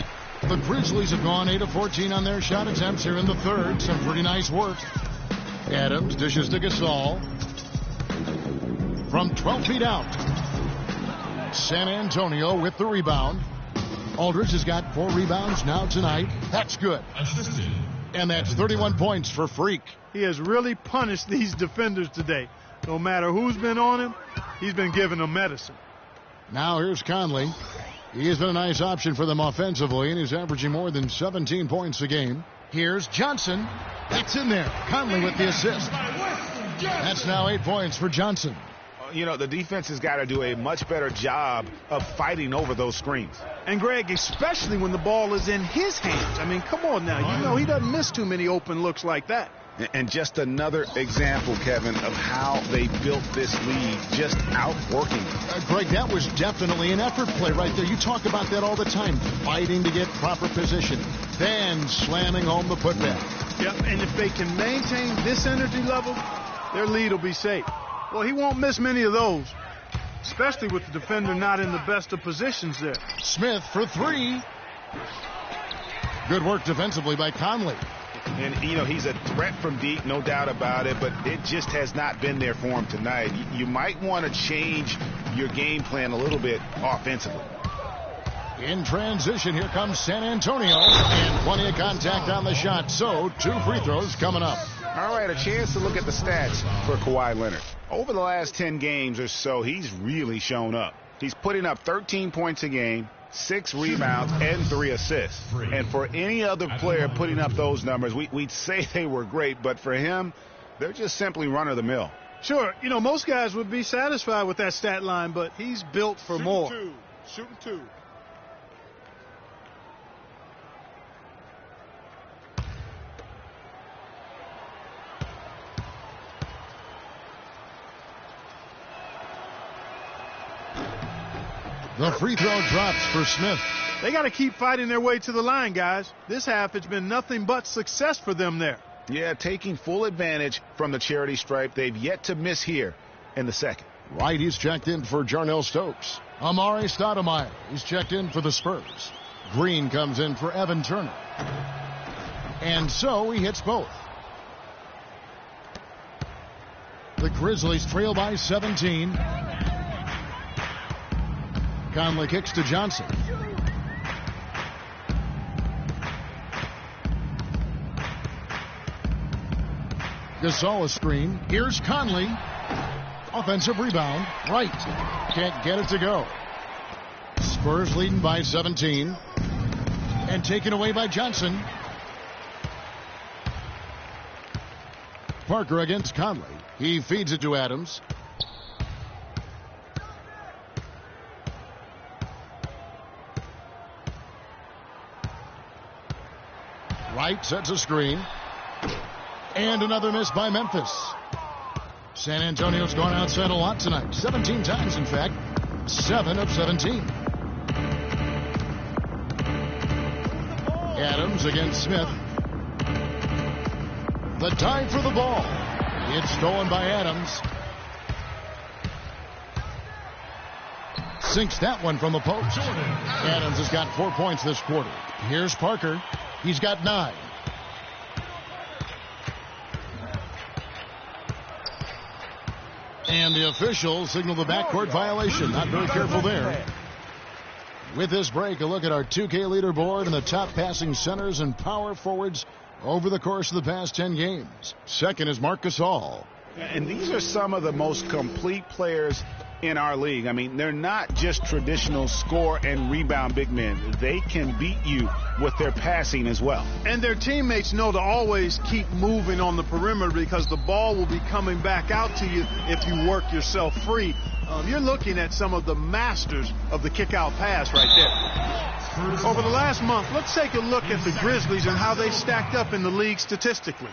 The Grizzlies have gone 8 of 14 on their shot attempts here in the third. Some pretty nice work. Adams dishes to Gasol. From 12 feet out. San Antonio with the rebound. Aldridge has got 4 rebounds now tonight. That's good. And that's 31 points for Freak. He has really punished these defenders today. No matter who's been on him, he's been giving them medicine. Now here's Conley. He has been a nice option for them offensively, and he's averaging more than 17 points a game. Here's Johnson. That's in there. Conley with the assist. That's now 8 points for Johnson. You know, the defense has got to do a much better job of fighting over those screens. And, Greg, especially when the ball is in his hands. I mean, come on now. You know he doesn't miss too many open looks like that. And just another example, Kevin, of how they built this lead, just outworking. Greg, that was definitely an effort play right there. You talk about that all the time, fighting to get proper position, then slamming home the putback. Yep, and if they can maintain this energy level, their lead will be safe. Well, he won't miss many of those, especially with the defender not in the best of positions there. Smith for 3. Good work defensively by Conley. And, you know, he's a threat from deep, no doubt about it, but it just has not been there for him tonight. You might want to change your game plan a little bit offensively. In transition, here comes San Antonio, and plenty of contact on the shot, so 2 free throws coming up. All right, a chance to look at the stats for Kawhi Leonard. Over the last 10 games or so, he's really shown up. He's putting up 13 points a game, 6 rebounds, and 3 assists. And for any other player putting up those numbers, we'd say they were great, but for him, they're just simply run-of-the-mill. Sure, you know, most guys would be satisfied with that stat line, but he's built for more. Shooting 2. The free throw drops for Smith. They got to keep fighting their way to the line, guys. This half, it's been nothing but success for them there. Yeah, taking full advantage from the charity stripe. They've yet to miss here in the second. Right, he's checked in for Jarnell Stokes. Amari Stoudemire, he's checked in for the Spurs. Green comes in for Evan Turner. And so he hits both. The Grizzlies trail by 17. Conley kicks to Johnson. Gasol a screen. Here's Conley. Offensive rebound. Right. Can't get it to go. Spurs leading by 17. And taken away by Johnson. Parker against Conley. He feeds it to Adams. Wright sets a screen. And another miss by Memphis. San Antonio's gone outside a lot tonight. 17 times, in fact. 7 of 17. Adams against Smith. The dive for the ball. It's stolen by Adams. Sinks that one from the post. Adams has got 4 points this quarter. Here's Parker. He's got 9. And the officials signal the backcourt violation. Not very careful there. With this break, a look at our 2K leaderboard and the top passing centers and power forwards over the course of the past 10 games. Second is Marc Gasol. And these are some of the most complete players in our league. I mean, they're not just traditional score and rebound big men. They can beat you with their passing as well. And their teammates know to always keep moving on the perimeter because the ball will be coming back out to you if you work yourself free. You're looking at some of the masters of the kick-out pass right there. Over the last month, let's take a look at the Grizzlies and how they stacked up in the league statistically.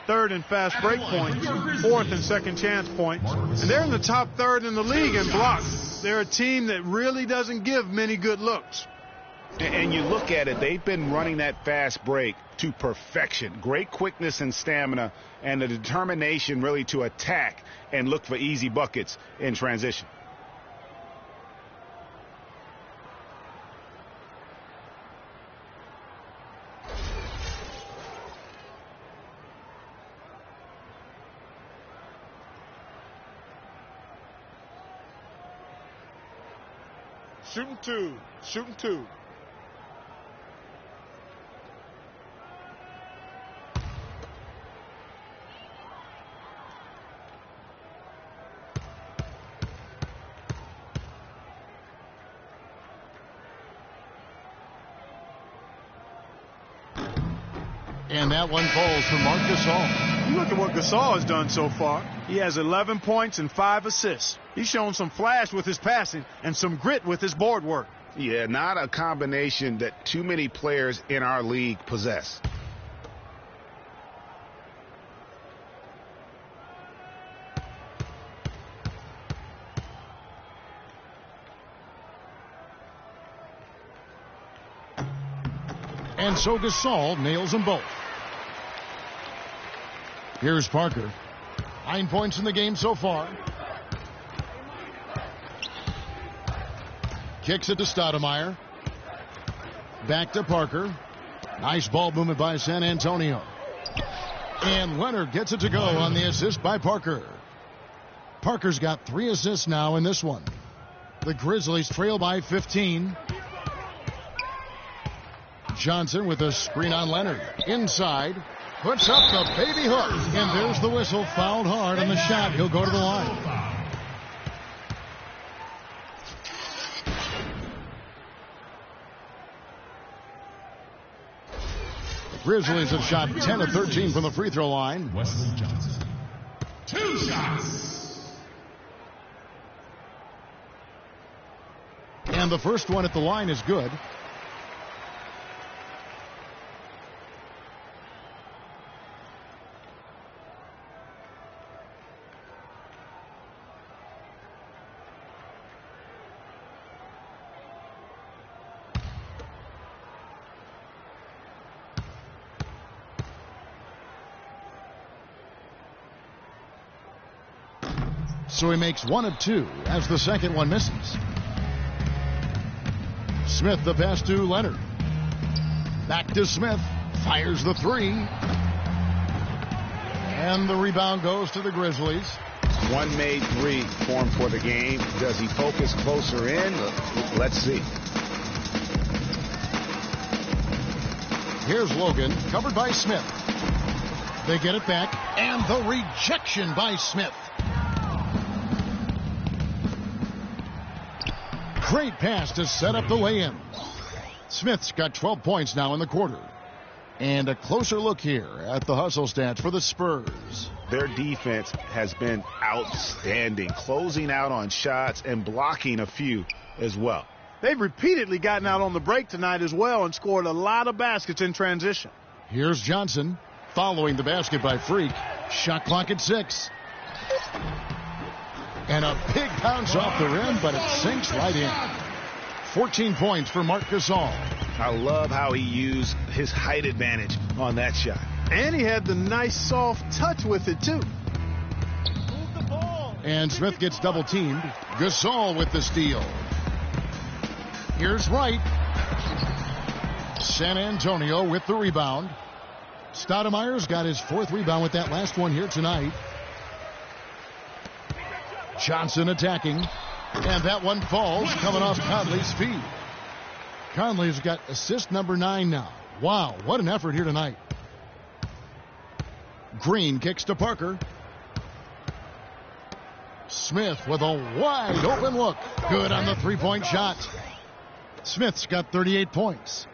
3rd in fast break points, 4th in second chance points, and they're in the top 3rd in the league in blocks. They're a team that really doesn't give many good looks. And you look at it, they've been running that fast break to perfection. Great quickness and stamina and the determination really to attack and look for easy buckets in transition. Shooting two. Shooting two. And that one falls for Marc Gasol. You look at what Gasol has done so far. He has 11 points and 5 assists. He's shown some flash with his passing and some grit with his board work. Yeah, not a combination that too many players in our league possess. And so Gasol nails them both. Here's Parker. 9 points in the game so far. Kicks it to Stoudemire. Back to Parker. Nice ball movement by San Antonio. And Leonard gets it to go on the assist by Parker. Parker's got 3 assists now in this one. The Grizzlies trail by 15. Johnson with a screen on Leonard. Inside. Puts up the baby hook. And there's the whistle. Fouled hard on the shot. He'll go to the line. The Grizzlies have shot 10 of 13 from the free throw line. Wesley Johnson. 2 shots. And the first one at the line is good. So he makes 1 of 2 as the second one misses. Smith the pass to Leonard. Back to Smith. Fires the 3. And the rebound goes to the Grizzlies. 1 made 3 formed for the game. Does he focus closer in? Let's see. Here's Logan, covered by Smith. They get it back, and the rejection by Smith. Great pass to set up the lay-in. Smith's got 12 points now in the quarter. And a closer look here at the hustle stats for the Spurs. Their defense has been outstanding, closing out on shots and blocking a few as well. They've repeatedly gotten out on the break tonight as well and scored a lot of baskets in transition. Here's Johnson following the basket by Freak. Shot clock at 6. And a big bounce off the rim, but it sinks right in. 14 points for Marc Gasol. I love how he used his height advantage on that shot. And he had the nice soft touch with it, too. And Smith gets double teamed. Gasol with the steal. Here's Wright. San Antonio with the rebound. Stoudemire's got his 4th rebound with that last one here tonight. Johnson attacking. And that one falls, coming off Conley's feet. Conley's got assist number 9 now. Wow, what an effort here tonight. Green kicks to Parker. Smith with a wide open look. Good on the 3-point shot. Smith's got 38 points.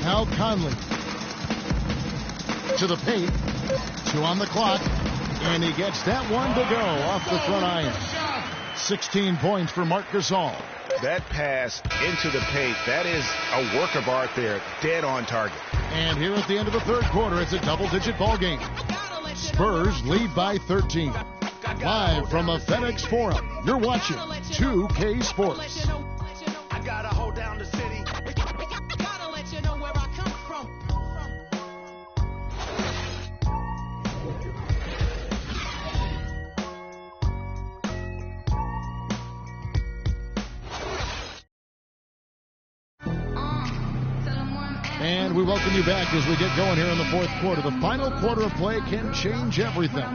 Now Conley to the paint. 2 on the clock. And he gets that one to go off the front iron. 16 points for Marc Gasol. That pass into the paint, that is a work of art there. Dead on target. And here at the end of the 3rd quarter, it's a double-digit ball game. Spurs lead by 13. Live from the FedEx Forum, you're watching 2K Sports. I gotta hold down the city. Gotta let you know where I come from. And we welcome you back as we get going here in the 4th quarter. The final quarter of play can change everything.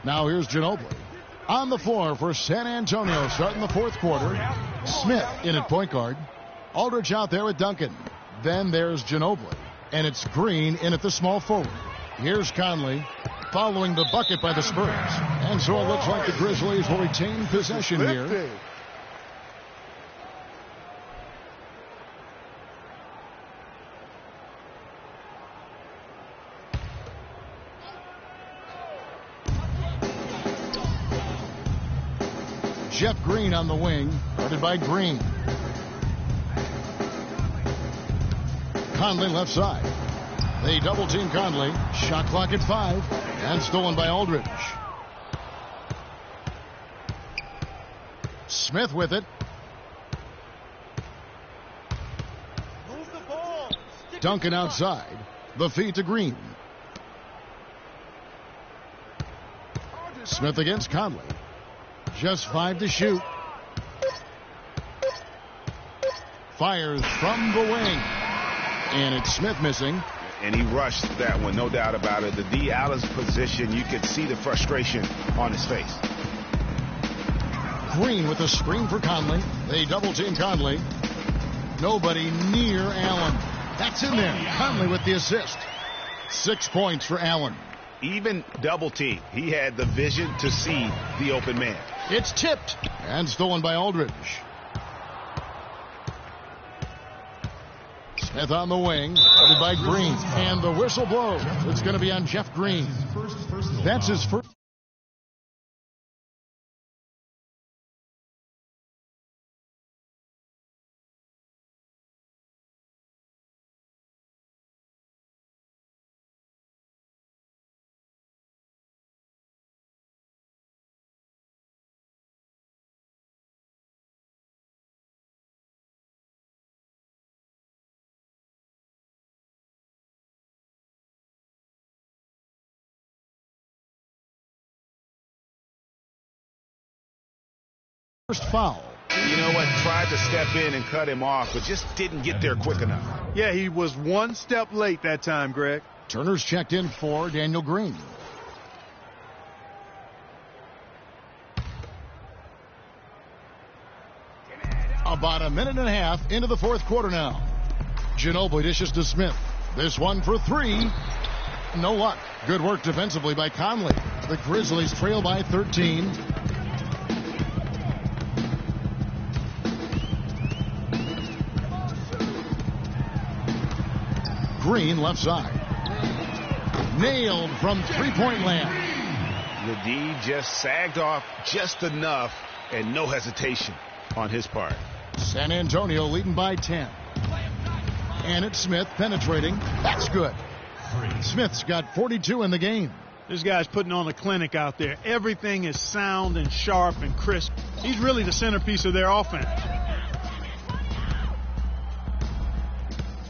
Now here's Ginobili. On the floor for San Antonio starting the 4th quarter. Smith in at point guard. Aldridge out there with Duncan. Then there's Ginobili. And it's Green in at the small forward. Here's Conley following the bucket by the Spurs. And so it looks like the Grizzlies will retain possession here. Jeff Green on the wing, guarded by Green. Conley left side. They double team Conley. Shot clock at 5. And stolen by Aldridge. Smith with it. Duncan outside. The feed to Green. Smith against Conley. Just 5 to shoot. Fires from the wing. And it's Smith missing. And he rushed that one, no doubt about it. The D. Allen's position, you could see the frustration on his face. Green with a screen for Conley. They double team Conley. Nobody near Allen. That's in there. Conley with the assist. 6 points for Allen. Even double team, he had the vision to see the open man. It's tipped and stolen by Aldridge. Smith on the wing, guarded by Green, and the whistle blows. It's going to be on Jeff Green. That's his first. First foul. You know what? Tried to step in and cut him off, but just didn't get there quick enough. Yeah, he was 1 step late that time, Greg. Turner's checked in for Daniel Green. About a minute and a half into the 4th quarter now. Ginobili dishes to Smith. This one for 3. No luck. Good work defensively by Conley. The Grizzlies trail by 13. Green left side. Nailed from three-point land. The D just sagged off just enough and no hesitation on his part. San Antonio leading by 10. And it's Smith penetrating. That's good. Smith's got 42 in the game. This guy's putting on a clinic out there. Everything is sound and sharp and crisp. He's really the centerpiece of their offense.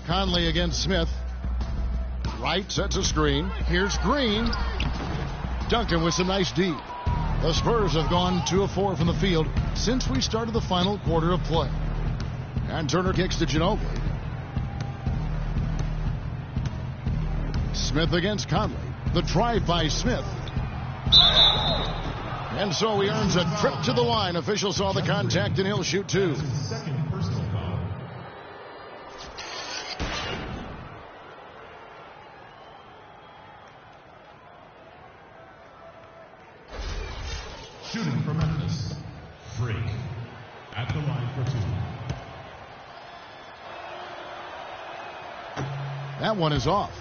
Conley against Smith. Wright sets a screen. Here's Green. Duncan with some nice D. The Spurs have gone 2 of 4 from the field since we started the final quarter of play. And Turner kicks to Ginobili. Smith against Conley. The drive by Smith. And so he earns a trip to the line. Official saw the contact and he'll shoot 2. Shooting for Memphis. Freak. At the line for 2. That one is off.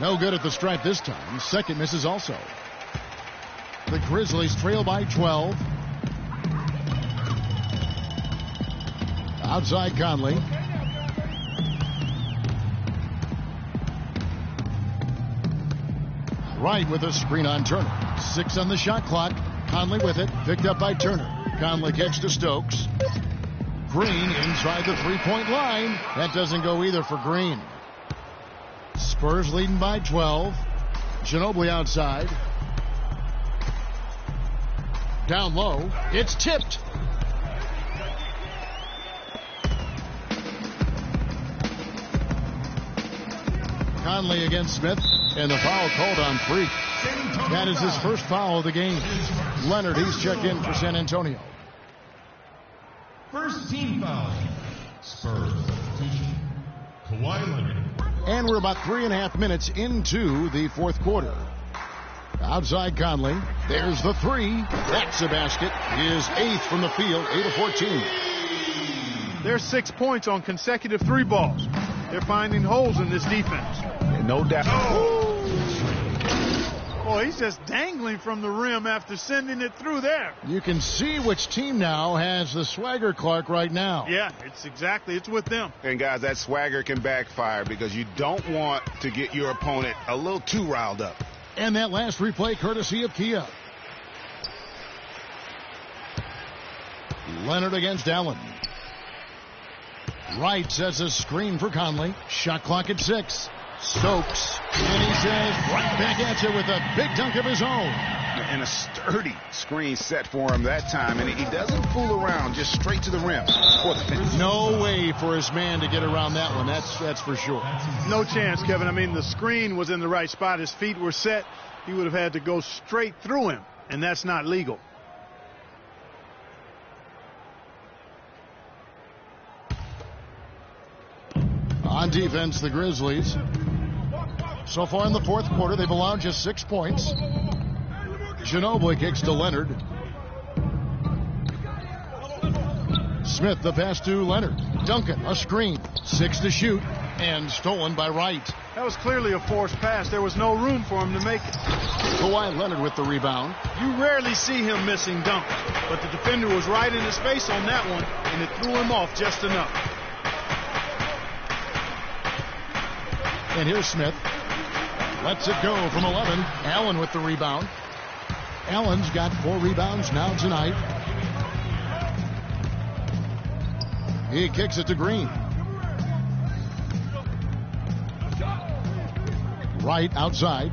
No good at the stripe this time. Second misses also. The Grizzlies trail by 12. Outside Conley. Wright with a screen on Turner. 6 on the shot clock. Conley with it. Picked up by Turner. Conley kicks to Stokes. Green inside the three-point line. That doesn't go either for Green. Spurs leading by 12. Ginobili outside. Down low. It's tipped. Conley against Smith. And the foul called on Freak. That is his first foul of the game. Leonard, he's checked in for San Antonio. First team foul. Spurs substitution. Kawhi Leonard. And we're about 3.5 minutes into the fourth quarter. Outside Conley. There's the 3. That's a basket. His 8th from the field. 8 of 14. There's 6 points on consecutive 3 balls. They're finding holes in this defense. No doubt. Boy, he's just dangling from the rim after sending it through there. You can see which team now has the swagger Clark right now. Yeah, it's with them. And guys, that swagger can backfire because you don't want to get your opponent a little too riled up. And that last replay courtesy of Kia. Leonard against Allen. Wright sets a screen for Conley. Shot clock at 6. Stokes. And he says right back at you with a big dunk of his own. And a sturdy screen set for him that time. And he doesn't fool around, just straight to the rim. No way for his man to get around that one. That's for sure. No chance, Kevin. I mean, the screen was in the right spot. His feet were set. He would have had to go straight through him. And that's not legal. On defense, the Grizzlies. So far in the fourth quarter, they've allowed just 6 points. Ginobili kicks to Leonard. Smith, the pass to Leonard. Duncan, a screen. 6 to shoot. And stolen by Wright. That was clearly a forced pass. There was no room for him to make it. Kawhi Leonard with the rebound. You rarely see him missing dunks. But the defender was right in his face on that one, and it threw him off just enough. And here's Smith. Lets it go from 11. Allen with the rebound. Allen's got 4 rebounds now tonight. He kicks it to Green. Right outside.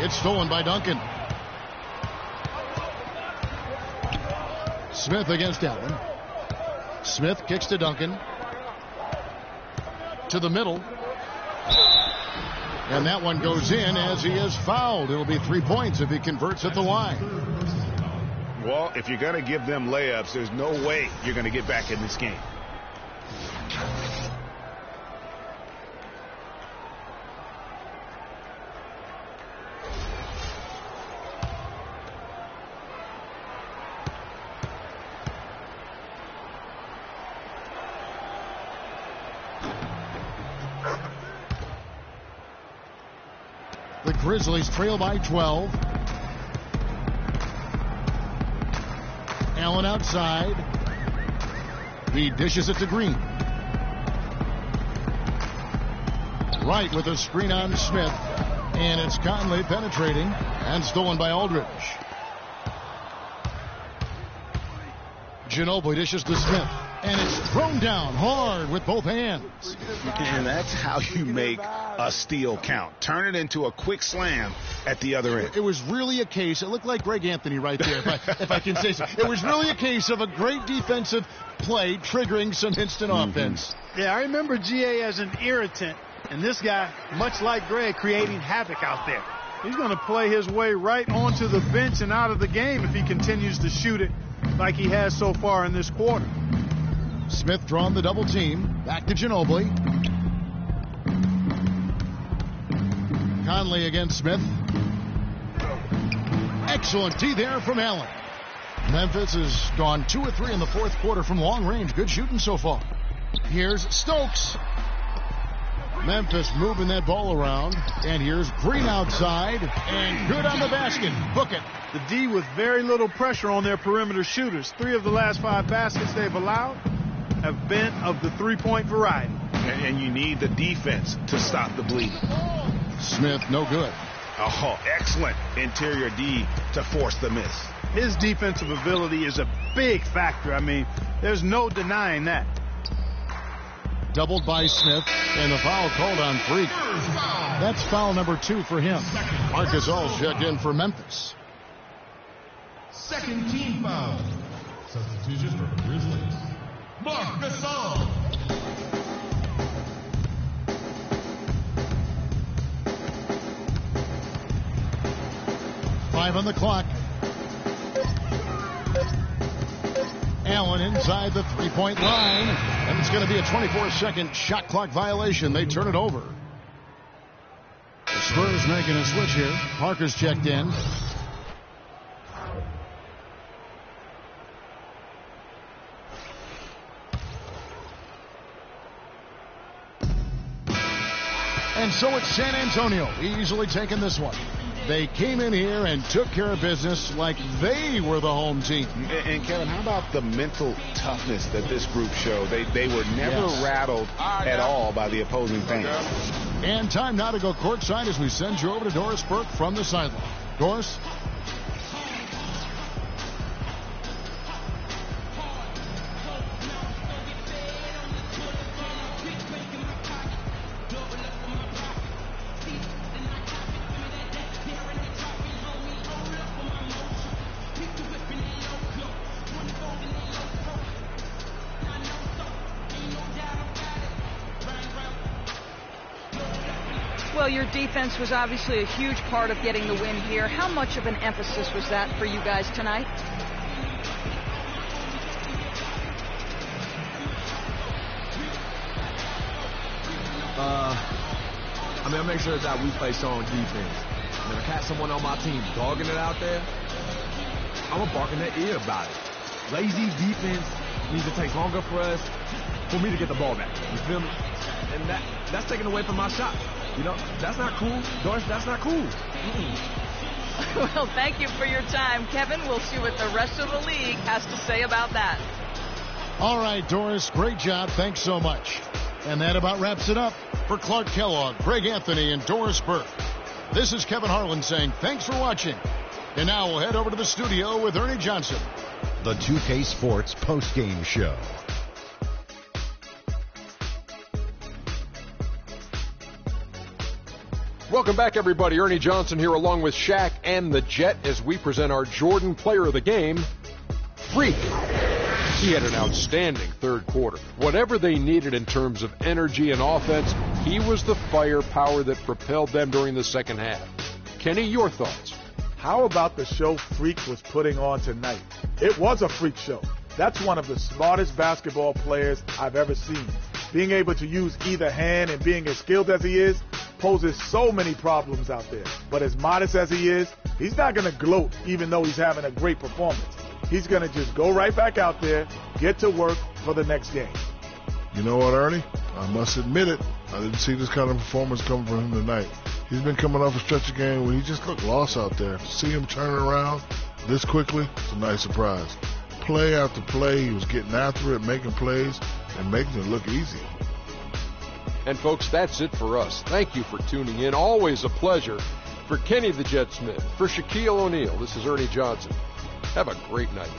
It's stolen by Duncan. Smith against Allen. Smith kicks to Duncan. To the middle. And that one goes in as he is fouled. It'll be 3 points if he converts at the line. Well, if you're going to give them layups, there's no way you're going to get back in this game. The Grizzlies trail by 12. Allen outside. He dishes it to Green. Wright with a screen on Smith. And it's Conley penetrating and stolen by Aldridge. Ginobili dishes to Smith. And it's thrown down hard with both hands. And that's how you make a steal count. Turn it into a quick slam at the other end. It was really a case, it looked like Greg Anthony right there, if I can say so. It was really a case of a great defensive play triggering some instant offense. Yeah, I remember GA as an irritant, and this guy, much like Greg, creating havoc out there. He's going to play his way right onto the bench and out of the game if he continues to shoot it like he has so far in this quarter. Smith drawn the double team. Back to Ginobili. Conley against Smith. Excellent D there from Allen. Memphis has gone 2 of 3 in the fourth quarter from long range. Good shooting so far. Here's Stokes. Memphis moving that ball around. And here's Green outside. And good on the basket. Book it. The D with very little pressure on their perimeter shooters. 3 of the last 5 baskets they've allowed have been of the three-point variety. And you need the defense to stop the bleeding. Smith, no good. Oh, excellent interior D to force the miss. His defensive ability is a big factor. I mean, there's no denying that. Doubled by Smith, and the foul called on Freak. That's foul number 2 for him. Marcus All checked in for Memphis. Second team foul. Substitution for the Grizzlies. Marc Gasol. Five on the clock. Allen inside the three-point line. And it's going to be a 24-second shot clock violation. They turn it over. The Spurs making a switch here. Parker's checked in. And so it's San Antonio easily taking this one. They came in here and took care of business like they were the home team. And Kevin, how about the mental toughness that this group showed? They were never rattled at all by the opposing fans. And time now to go courtside as we send you over to Doris Burke from the sideline. Doris? Well, your defense was obviously a huge part of getting the win here. How much of an emphasis was that for you guys tonight? I make sure that we play strong defense. And if I catch someone on my team dogging it out there, I'm going to bark in their ear about it. Lazy defense means it takes longer for me to get the ball back. You feel me? And that's taken away from my shot. You know, that's not cool. Doris, that's not cool. Well, thank you for your time, Kevin. We'll see what the rest of the league has to say about that. All right, Doris, great job. Thanks so much. And that about wraps it up. For Clark Kellogg, Greg Anthony, and Doris Burke, this is Kevin Harlan saying thanks for watching. And now we'll head over to the studio with Ernie Johnson. The 2K Sports postgame show. Welcome back, everybody. Ernie Johnson here along with Shaq and the Jet as we present our Jordan Player of the Game, Freak. He had an outstanding third quarter. Whatever they needed in terms of energy and offense, he was the firepower that propelled them during the second half. Kenny, your thoughts? How about the show Freak was putting on tonight? It was a freak show. That's one of the smartest basketball players I've ever seen. Being able to use either hand and being as skilled as he is poses so many problems out there. But as modest as he is, he's not going to gloat even though he's having a great performance. He's going to just go right back out there, get to work for the next game. You know what, Ernie? I must admit it. I didn't see this kind of performance coming from him tonight. He's been coming off a stretch of game when he just looked lost out there. To see him turn around this quickly, it's a nice surprise. Play after play, he was getting after it, making plays, and making it look easy. And folks, that's it for us. Thank you for tuning in. Always a pleasure. For Kenny the Jet Smith, for Shaquille O'Neal, this is Ernie Johnson. Have a great night.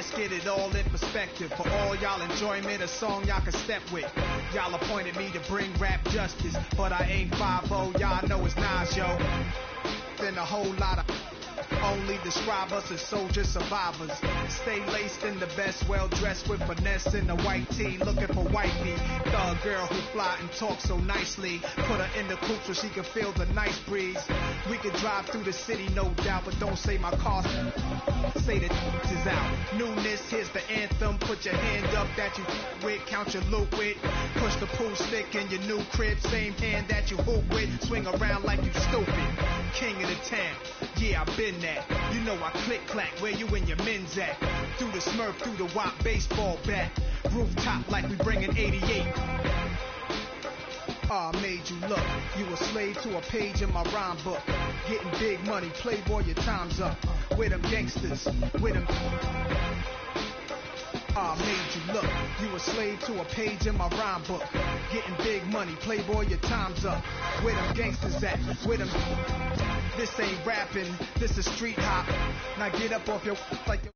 let's get it all in perspective. For all y'all enjoyment, a song y'all can step with. Y'all appointed me to bring rap justice, but I ain't 5-0, y'all know it's Nas, yo. Then a whole lot of only describe us as soldier survivors. Stay laced in the best, well dressed with finesse in the white tee, looking for wifey. Thug girl who fly and talk so nicely. Put her in the coupe so she can feel the nice breeze. We could drive through the city, no doubt, but don't say my car. Say the is out. Newness, here's the anthem. Put your hand up that you with, count your loot with. Push the pool stick in your new crib, same hand that you hoop with. Swing around like you stupid. King of the town, yeah, I've been that. You know I click clack, where you and your men's at? Through the Smurf, through the WAP baseball bat. Rooftop like we bringing 88. I made you look. You a slave to a page in my rhyme book. Getting big money, playboy, your time's up. With them gangsters, with them. I made you look. You a slave to a page in my rhyme book. Getting big money, playboy, your time's up. Where them gangsters at? Where them. This ain't rapping, this is street hop. Now get up off your like your